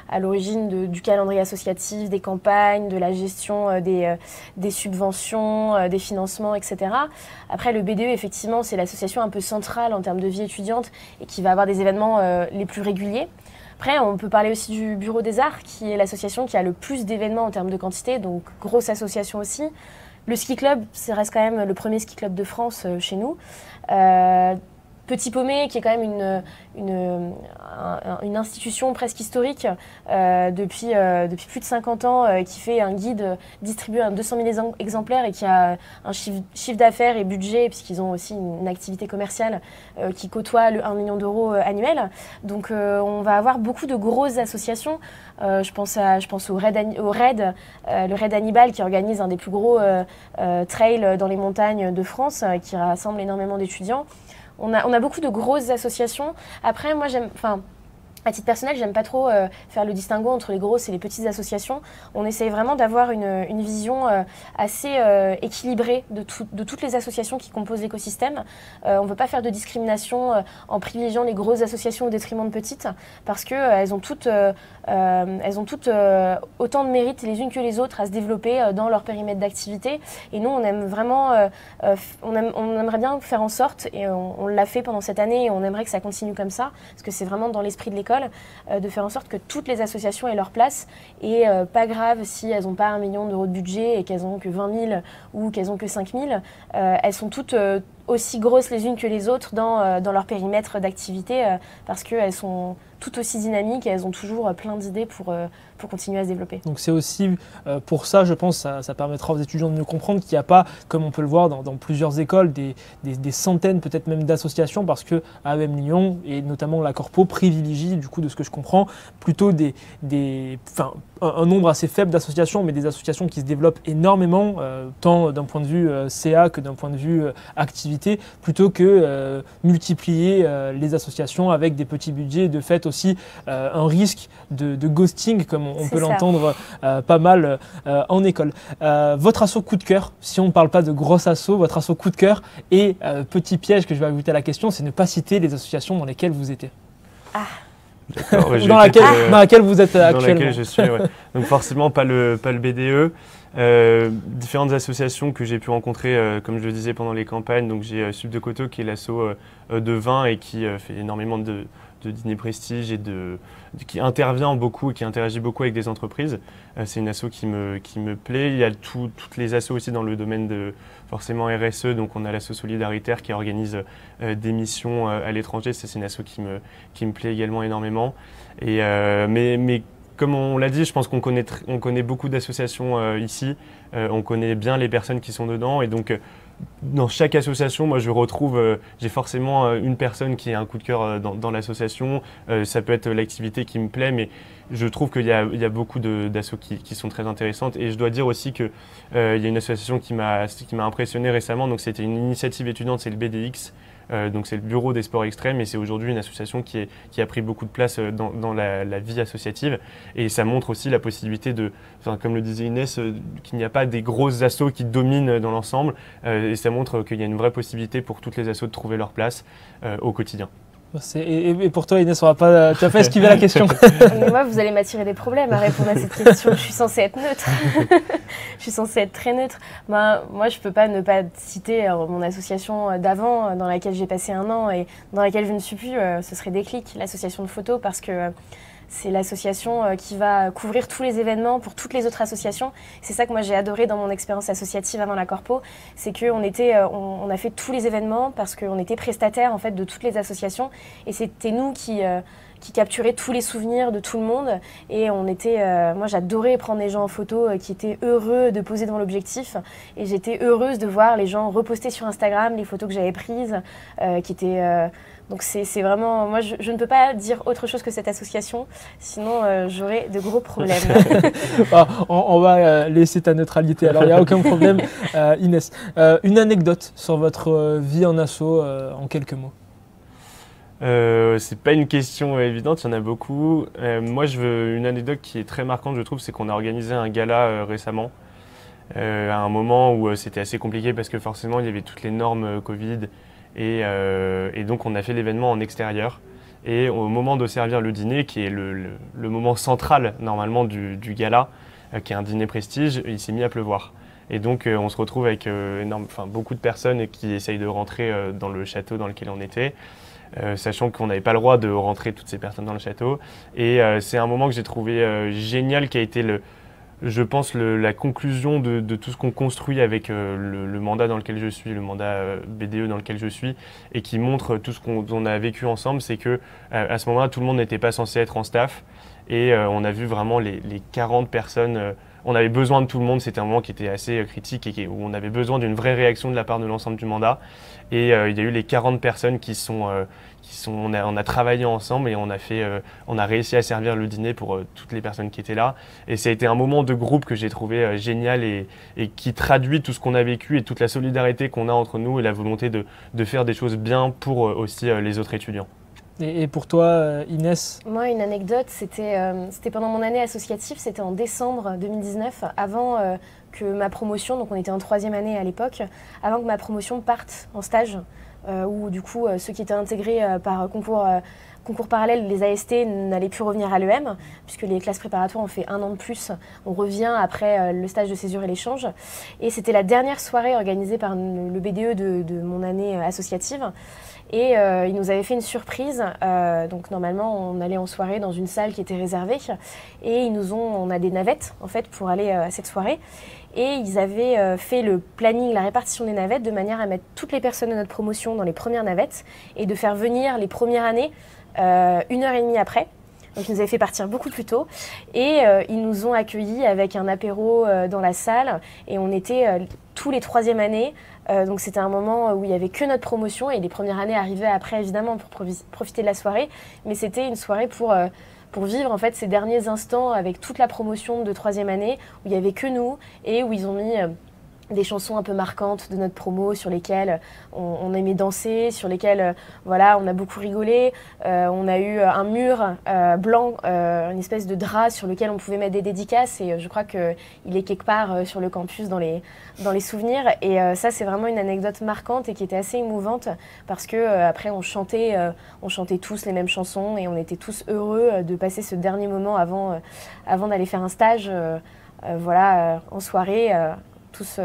à l'origine du calendrier associatif, des campagnes, de la gestion des subventions, des financements, etc. Après, le BDE, effectivement, c'est l'association un peu centrale en termes de vie étudiante et qui va avoir des événements les plus réguliers. Après, on peut parler aussi du Bureau des Arts, qui est l'association qui a le plus d'événements en termes de quantité, donc grosse association aussi. Le ski club, ça reste quand même le premier ski club de France chez nous. Petit Paumé, qui est quand même une institution presque historique depuis plus de 50 ans, qui fait un guide distribué à 200 000 exemplaires et qui a un chiffre d'affaires et budget, puisqu'ils ont aussi une activité commerciale qui côtoie le 1 million d'euros annuel. Donc on va avoir beaucoup de grosses associations. Je pense au RAID, le RAID Hannibal, qui organise un des plus gros trails dans les montagnes de France, qui rassemble énormément d'étudiants. On a beaucoup de grosses associations. Après, moi, à titre personnel, j'aime pas trop faire le distinguo entre les grosses et les petites associations. On essaye vraiment d'avoir une vision assez équilibrée de toutes les associations qui composent l'écosystème. On ne veut pas faire de discrimination en privilégiant les grosses associations au détriment de petites, parce qu'elles ont toutes autant de mérite les unes que les autres à se développer dans leur périmètre d'activité. Et nous, on aime vraiment, on aimerait bien faire en sorte, et on l'a fait pendant cette année, et on aimerait que ça continue comme ça, parce que c'est vraiment dans l'esprit de l'école, de faire en sorte que toutes les associations aient leur place, et pas grave si elles n'ont pas 1 million d'euros de budget et qu'elles n'ont que 20 000 ou qu'elles n'ont que 5 000. Elles sont toutes aussi grosses les unes que les autres dans leur périmètre d'activité, parce qu'elles sont toutes aussi dynamiques et elles ont toujours plein d'idées pour continuer à se développer. Donc c'est aussi pour ça, je pense, ça permettra aux étudiants de mieux comprendre qu'il n'y a pas, comme on peut le voir dans plusieurs écoles, des centaines peut-être même d'associations, parce que AEM Lyon et notamment la Corpo privilégie, du coup de ce que je comprends, plutôt un nombre assez faible d'associations, mais des associations qui se développent énormément, tant d'un point de vue CA que d'un point de vue activité, plutôt que multiplier les associations avec des petits budgets, de fait aussi un risque de ghosting, comme on peut l'entendre pas mal en école. Votre asso coup de cœur, si on ne parle pas de gros asso, votre asso coup de cœur, et petit piège que je vais ajouter à la question, c'est ne pas citer les associations dans lesquelles vous étiez. D'accord, ouais, dans laquelle vous êtes actuellement. Dans laquelle je suis, ouais. Donc forcément pas le BDE. Différentes associations que j'ai pu rencontrer, comme je le disais pendant les campagnes. Donc j'ai Sub de Coteau, qui est l'asso de vin et qui fait énormément de dîners prestige et qui intervient beaucoup et qui interagit beaucoup avec des entreprises. C'est une asso qui me plaît. Il y a toutes les assos aussi dans le domaine de forcément RSE. Donc on a l'asso Solidaritaire qui organise des missions à l'étranger. C'est une asso qui me plaît également énormément. Et, mais comme on l'a dit, je pense qu'on connaît beaucoup d'associations ici. On connaît bien les personnes qui sont dedans. Et donc, dans chaque association, moi, je retrouve, j'ai forcément une personne qui a un coup de cœur dans l'association. Ça peut être l'activité qui me plaît, mais je trouve qu'il y a beaucoup d'assos qui sont très intéressantes. Et je dois dire aussi qu'il y a une association qui m'a impressionné récemment. Donc, c'était une initiative étudiante, c'est le BDX. Donc c'est le Bureau des sports extrêmes, et c'est aujourd'hui une association qui a pris beaucoup de place dans la vie associative, et ça montre aussi la possibilité comme le disait Inès, qu'il n'y a pas des grosses assos qui dominent dans l'ensemble, et ça montre qu'il y a une vraie possibilité pour toutes les assos de trouver leur place au quotidien. Et pour toi, Inès, tu n'as pas esquivé la question. Mais moi, vous allez m'attirer des problèmes à répondre à cette question. Je suis censée être neutre. Je suis censée être très neutre. Moi, je ne peux pas ne pas citer mon association d'avant, dans laquelle j'ai passé 1 an et dans laquelle je ne suis plus. Ce serait Déclic, l'association de photos, parce que c'est l'association qui va couvrir tous les événements pour toutes les autres associations. C'est ça que moi j'ai adoré dans mon expérience associative avant la Corpo, c'est qu'on on a fait tous les événements parce qu'on était prestataire en fait de toutes les associations, et c'était nous qui capturait tous les souvenirs de tout le monde, et moi j'adorais prendre les gens en photo qui étaient heureux de poser devant l'objectif, et j'étais heureuse de voir les gens reposter sur Instagram les photos que j'avais prises, qui étaient donc c'est vraiment, moi je ne peux pas dire autre chose que cette association, sinon j'aurais de gros problèmes. On va laisser ta neutralité, alors il n'y a aucun problème. Inès, une anecdote sur votre vie en asso en quelques mots. C'est pas une question évidente, il y en a beaucoup. Moi, une anecdote qui est très marquante, je trouve, c'est qu'on a organisé un gala récemment, à un moment où c'était assez compliqué parce que forcément il y avait toutes les normes Covid, et donc on a fait l'événement en extérieur. Et au moment de servir le dîner, qui est le moment central normalement du gala, qui est un dîner prestige, il s'est mis à pleuvoir. Et donc on se retrouve avec beaucoup de personnes qui essayent de rentrer dans le château dans lequel on était. Sachant qu'on n'avait pas le droit de rentrer toutes ces personnes dans le château. Et c'est un moment que j'ai trouvé génial, qui a été je pense, la conclusion de tout ce qu'on construit avec le mandat dans lequel je suis, le mandat BDE dans lequel je suis, et qui montre tout ce qu'on a vécu ensemble, c'est que à ce moment-là, tout le monde n'était pas censé être en staff, et on a vu vraiment les 40 personnes. On avait besoin de tout le monde, c'était un moment qui était assez critique et où on avait besoin d'une vraie réaction de la part de l'ensemble du mandat. Et il y a eu les 40 personnes on a travaillé ensemble et on a réussi à servir le dîner pour toutes les personnes qui étaient là. Et ça a été un moment de groupe que j'ai trouvé génial et qui traduit tout ce qu'on a vécu et toute la solidarité qu'on a entre nous et la volonté de faire des choses bien pour aussi les autres étudiants. Et pour toi, Inès? Moi, une anecdote, c'était pendant mon année associative, c'était en décembre 2019, avant que ma promotion, donc on était en 3e année à l'époque, avant que ma promotion parte en stage, où du coup ceux qui étaient intégrés par concours parallèle, les AST n'allaient plus revenir à l'EM, puisque les classes préparatoires ont fait 1 an de plus. On revient après le stage de césure et l'échange. Et c'était la dernière soirée organisée par le BDE de mon année associative. Et ils nous avaient fait une surprise. Donc normalement, on allait en soirée dans une salle qui était réservée. Et on a des navettes en fait pour aller à cette soirée. Et ils avaient fait le planning, la répartition des navettes de manière à mettre toutes les personnes de notre promotion dans les premières navettes et de faire venir les premières années 1h30 après. Donc ils nous avaient fait partir beaucoup plus tôt et ils nous ont accueillis avec un apéro dans la salle et on était tous les 3e années. Donc c'était un moment où il n'y avait que notre promotion et les premières années arrivaient après évidemment pour profiter de la soirée. Mais c'était une soirée pour vivre en fait ces derniers instants avec toute la promotion de 3e année où il n'y avait que nous et où ils ont mis des chansons un peu marquantes de notre promo sur lesquelles on aimait danser, sur lesquelles voilà, on a beaucoup rigolé. On a eu un mur blanc, une espèce de drap sur lequel on pouvait mettre des dédicaces et je crois qu'il est quelque part sur le campus dans les souvenirs. Et ça, c'est vraiment une anecdote marquante et qui était assez émouvante parce que après on chantait tous les mêmes chansons et on était tous heureux de passer ce dernier moment avant d'aller faire un stage en soirée.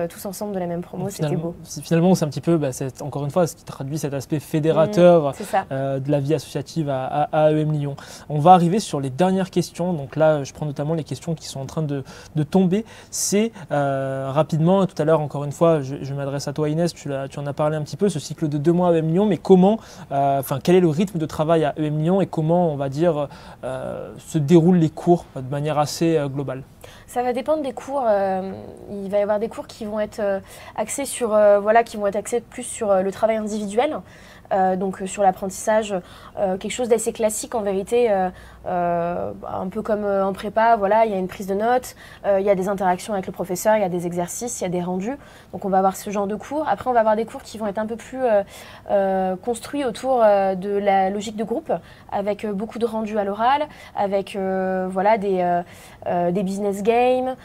Tous ensemble de la même promo, c'était beau. Finalement, c'est un petit peu, encore une fois, ce qui traduit cet aspect fédérateur de la vie associative à AEM Lyon. On va arriver sur les dernières questions. Donc là, je prends notamment les questions qui sont en train de tomber. C'est rapidement, tout à l'heure, encore une fois, je m'adresse à toi Inès, tu en as parlé un petit peu, ce cycle de 2 mois à EM Lyon, mais quel est le rythme de travail à EM Lyon et comment, on va dire, se déroulent les cours de manière assez globale? Ça va dépendre des cours. Il va y avoir des cours qui vont être axés plus sur le travail individuel. Donc sur l'apprentissage, quelque chose d'assez classique en vérité, un peu comme en prépa, voilà, il y a une prise de notes, il y a des interactions avec le professeur, il y a des exercices, il y a des rendus, donc on va avoir ce genre de cours. Après on va avoir des cours qui vont être un peu plus construits autour de la logique de groupe, avec beaucoup de rendus à l'oral, avec des business games,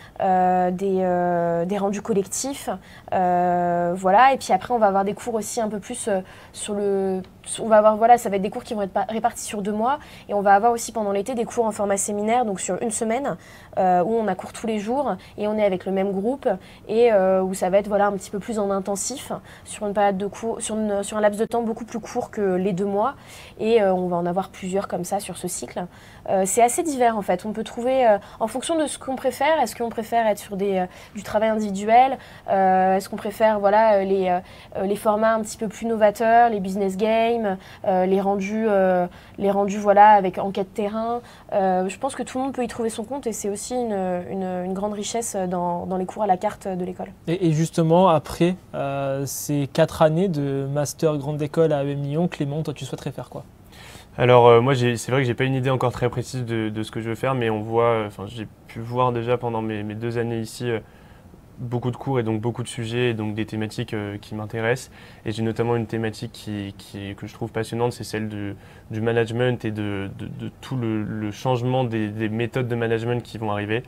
des rendus collectifs, et puis après on va avoir des cours aussi un peu plus ça va être des cours qui vont être répartis sur 2 mois et on va avoir aussi pendant l'été des cours en format séminaire, donc sur 1 semaine où on a cours tous les jours et on est avec le même groupe et où ça va être un petit peu plus en intensif sur une période de cours, sur un laps de temps beaucoup plus court que les 2 mois et on va en avoir plusieurs comme ça sur ce cycle. C'est assez divers en fait, on peut trouver en fonction de ce qu'on préfère, est-ce qu'on préfère être sur du travail individuel, est-ce qu'on préfère les formats un petit peu plus novateurs, les business games, les rendus avec enquête terrain. Je pense que tout le monde peut y trouver son compte et c'est aussi une grande richesse dans les cours à la carte de l'école. Et justement, après ces 4 années de master grande école à EM Lyon, Clément, toi tu souhaiterais faire quoi? Alors moi, c'est vrai que j'ai pas une idée encore très précise de ce que je veux faire, mais j'ai pu voir déjà pendant mes 2 années ici beaucoup de cours et donc beaucoup de sujets et donc des thématiques qui m'intéressent. Et j'ai notamment une thématique que je trouve passionnante, c'est celle du management et de tout le changement des méthodes de management qui vont arriver.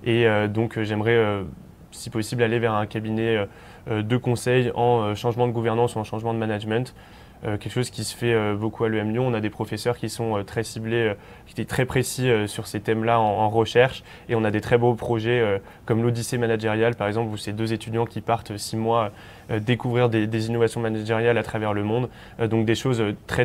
Et donc j'aimerais, si possible, aller vers un cabinet de conseil en changement de gouvernance ou en changement de management. Quelque chose qui se fait beaucoup à l'EM Lyon. On a des professeurs qui sont très ciblés, qui étaient très précis sur ces thèmes-là en recherche et on a des très beaux projets comme l'Odyssée managériale par exemple où c'est 2 étudiants qui partent 6 mois découvrir des innovations managériales à travers le monde. Donc des choses très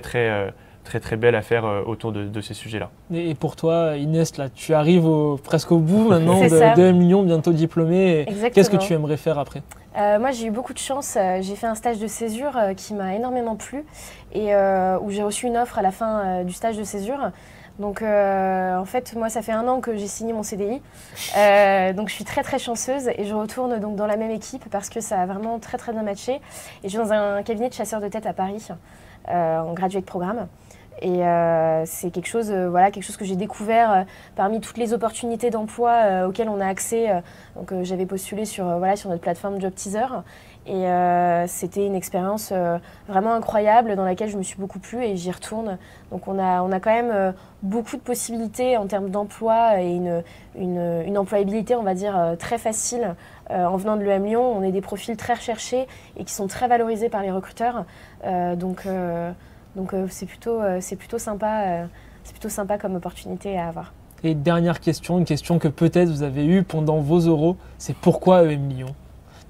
très belle à faire autour de ces sujets-là. Et pour toi, Inès, là, tu arrives presque au bout maintenant de ça. 2 millions, bientôt diplômée. Qu'est-ce que tu aimerais faire après? Moi, j'ai eu beaucoup de chance. J'ai fait un stage de césure qui m'a énormément plu et où j'ai reçu une offre à la fin du stage de césure. Donc, en fait, moi, ça fait 1 an que j'ai signé mon CDI. Donc, je suis très chanceuse et je retourne donc dans la même équipe parce que ça a vraiment très bien matché. Et je suis dans un cabinet de chasseurs de tête à Paris, en graduate programme. Et c'est quelque chose que j'ai découvert parmi toutes les opportunités d'emploi auxquelles on a accès. Donc, j'avais postulé sur notre plateforme Job Teaser. Et c'était une expérience vraiment incroyable dans laquelle je me suis beaucoup plu et j'y retourne. Donc on a quand même beaucoup de possibilités en termes d'emploi et une employabilité, on va dire, très facile. En venant de l'EM Lyon, on est des profils très recherchés et qui sont très valorisés par les recruteurs. Donc c'est plutôt sympa comme opportunité à avoir. Et dernière question, une question que peut-être vous avez eue pendant vos oraux, c'est pourquoi EM Lyon?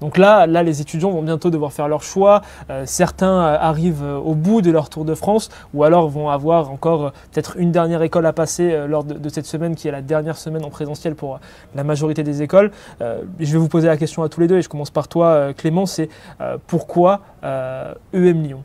Donc là, les étudiants vont bientôt devoir faire leur choix. Certains arrivent au bout de leur Tour de France ou alors vont avoir encore peut-être une dernière école à passer lors de cette semaine qui est la dernière semaine en présentiel pour la majorité des écoles. Je vais vous poser la question à tous les deux et je commence par toi, Clément. C'est pourquoi EM Lyon?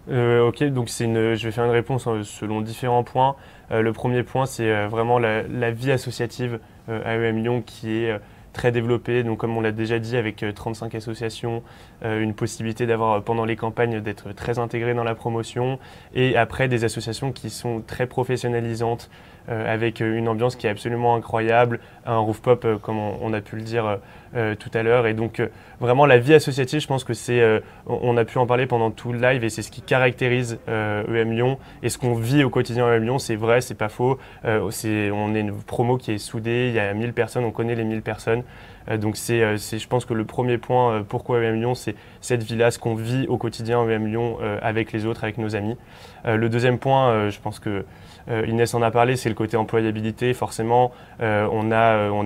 Ok, donc je vais faire une réponse selon différents points. Le premier point, c'est vraiment la vie associative à EM Lyon qui est très développée. Donc, comme on l'a déjà dit, avec 35 associations, une possibilité d'avoir pendant les campagnes d'être très intégré dans la promotion et après des associations qui sont très professionnalisantes avec une ambiance qui est absolument incroyable, un rooftop comme on a pu le dire tout à l'heure. Et donc vraiment la vie associative, je pense que on a pu en parler pendant tout le live et c'est ce qui caractérise EM Lyon et ce qu'on vit au quotidien EM Lyon, c'est vrai, c'est pas faux. On est une promo qui est soudée, il y a 1000 personnes, on connaît les 1000 personnes. Donc je pense que le premier point pourquoi EM Lyon, c'est cette vie-là, ce qu'on vit au quotidien EM Lyon avec les autres, avec nos amis. Le deuxième point, je pense que Inès en a parlé, c'est le côté employabilité. Forcément, on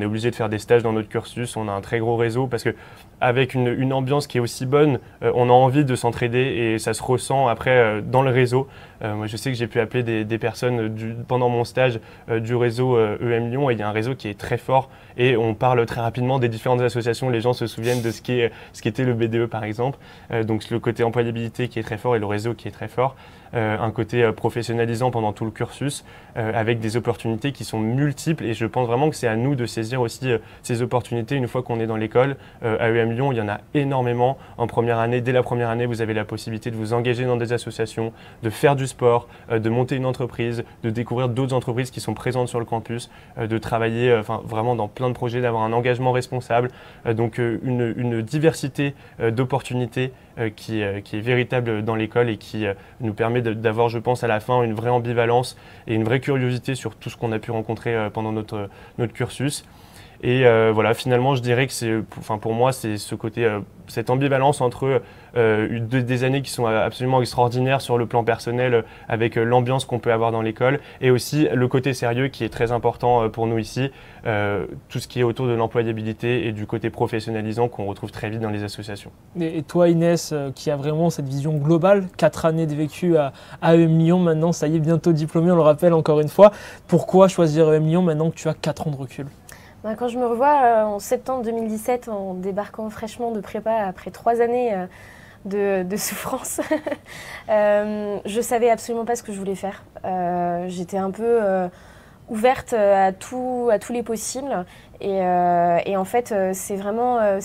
est obligé de faire des stages dans notre cursus, on a un très gros réseau parce que avec une ambiance qui est aussi bonne, on a envie de s'entraider et ça se ressent après dans le réseau. Moi, je sais que j'ai pu appeler des personnes pendant mon stage du réseau EM Lyon et il y a un réseau qui est très fort et on parle très rapidement des différentes associations. Les gens se souviennent de ce qu'était le BDE par exemple. Donc le côté employabilité qui est très fort et le réseau qui est très fort. Un côté professionnalisant pendant tout le cursus avec des opportunités qui sont multiples et je pense vraiment que c'est à nous de saisir aussi ces opportunités une fois qu'on est dans l'école. À EM Lyon, il y en a énormément. En première année, dès la première année, vous avez la possibilité de vous engager dans des associations, de faire du sport, de monter une entreprise, de découvrir d'autres entreprises qui sont présentes sur le campus, de travailler vraiment dans plein de projets, d'avoir un engagement responsable. Donc une diversité d'opportunités qui est véritable dans l'école et qui nous permet d'avoir, je pense, à la fin une vraie ambivalence et une vraie curiosité sur tout ce qu'on a pu rencontrer pendant notre cursus. Et voilà, finalement, je dirais que pour moi, c'est ce côté, cette ambivalence entre des années qui sont absolument extraordinaires sur le plan personnel, avec l'ambiance qu'on peut avoir dans l'école, et aussi le côté sérieux qui est très important pour nous ici, tout ce qui est autour de l'employabilité et du côté professionnalisant qu'on retrouve très vite dans les associations. Et toi, Inès, qui a vraiment cette vision globale, 4 années de vécu à EM Lyon, maintenant, ça y est, bientôt diplômé, on le rappelle encore une fois. Pourquoi choisir EM Lyon maintenant que tu as 4 ans de recul? Quand je me revois en septembre 2017 en débarquant fraîchement de prépa après 3 années de souffrance, je savais absolument pas ce que je voulais faire. J'étais un peu ouverte à tous les possibles et en fait c'est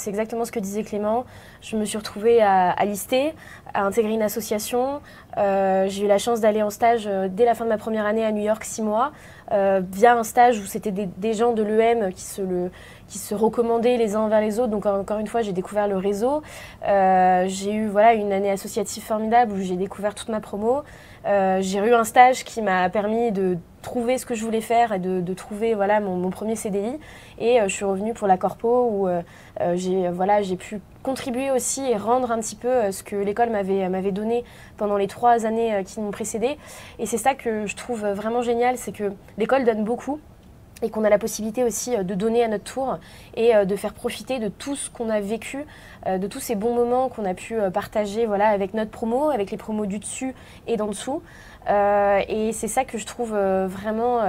exactement ce que disait Clément. Je me suis retrouvée à lister, à intégrer une association. J'ai eu la chance d'aller en stage dès la fin de ma première année à New York, 6 mois, via un stage où c'était des gens de l'EM qui se recommandaient les uns envers les autres. Donc encore une fois, j'ai découvert le réseau. J'ai eu une année associative formidable où j'ai découvert toute ma promo. J'ai eu un stage qui m'a permis de trouver ce que je voulais faire et de trouver mon premier CDI. Et je suis revenue pour la Corpo où j'ai pu contribuer aussi et rendre un petit peu ce que l'école m'avait donné pendant les 3 années qui m'ont précédée. Et c'est ça que je trouve vraiment génial, c'est que l'école donne beaucoup. et qu'on a la possibilité aussi de donner à notre tour et de faire profiter de tout ce qu'on a vécu, de tous ces bons moments qu'on a pu partager voilà, avec notre promo, avec les promos du dessus et d'en dessous. Et c'est ça que je trouve vraiment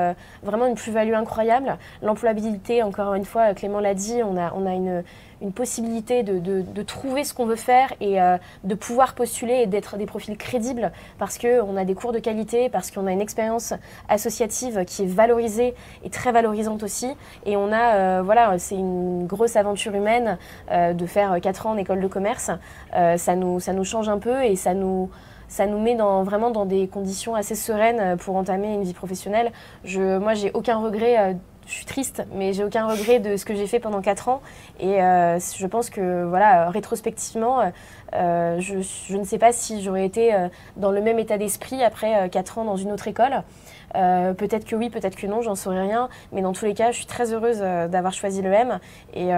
une plus-value incroyable. L'employabilité, encore une fois, Clément l'a dit, on a une possibilité de trouver ce qu'on veut faire et de pouvoir postuler et d'être des profils crédibles parce qu'on a des cours de qualité, parce qu'on a une expérience associative qui est valorisée et très valorisante aussi. Et on a, voilà, c'est une grosse aventure humaine de faire 4 ans en école de commerce. Ça nous change un peu et ça nous met vraiment dans des conditions assez sereines pour entamer une vie professionnelle. Moi, j'ai aucun regret. Je suis triste, mais j'ai aucun regret de ce que j'ai fait pendant 4 ans. Et je pense que, voilà, rétrospectivement, je ne sais pas si j'aurais été dans le même état d'esprit après 4 ans dans une autre école. Peut-être que oui, peut-être que non, j'en saurais rien. Mais dans tous les cas, je suis très heureuse d'avoir choisi l'EM. Et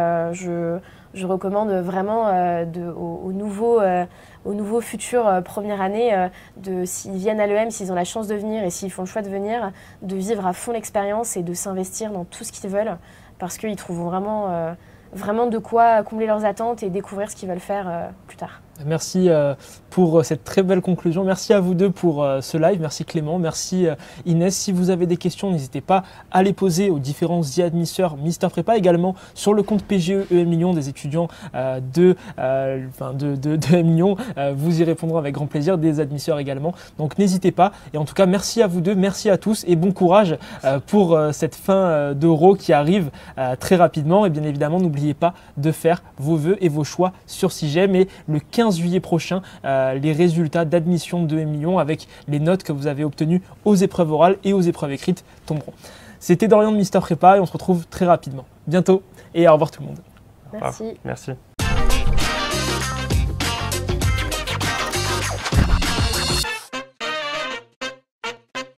je recommande vraiment aux nouveaux futurs première année, s'ils viennent à l'EM, s'ils ont la chance de venir et s'ils font le choix de venir, de vivre à fond l'expérience et de s'investir dans tout ce qu'ils veulent parce qu'ils trouvent vraiment de quoi combler leurs attentes et découvrir ce qu'ils veulent faire plus tard. Merci pour cette très belle conclusion. Merci à vous deux pour ce live. Merci Clément, merci Inès. Si vous avez des questions, n'hésitez pas à les poser aux différents e-admisseurs Mister Prépa, également sur le compte PGE EM Lyon des étudiants de EM Lyon. Vous y répondrez avec grand plaisir, des admisseurs également. Donc n'hésitez pas. Et en tout cas, merci à vous deux, merci à tous et bon courage pour cette fin d'Euro qui arrive très rapidement. Et bien évidemment, n'oubliez pas de faire vos vœux et vos choix sur Cigem. Et le 15 juillet prochain, les résultats d'admission de EM Lyon avec les notes que vous avez obtenues aux épreuves orales et aux épreuves écrites tomberont. C'était Dorian de Mister Prépa et on se retrouve très rapidement. Bientôt et au revoir tout le monde. Merci. Merci.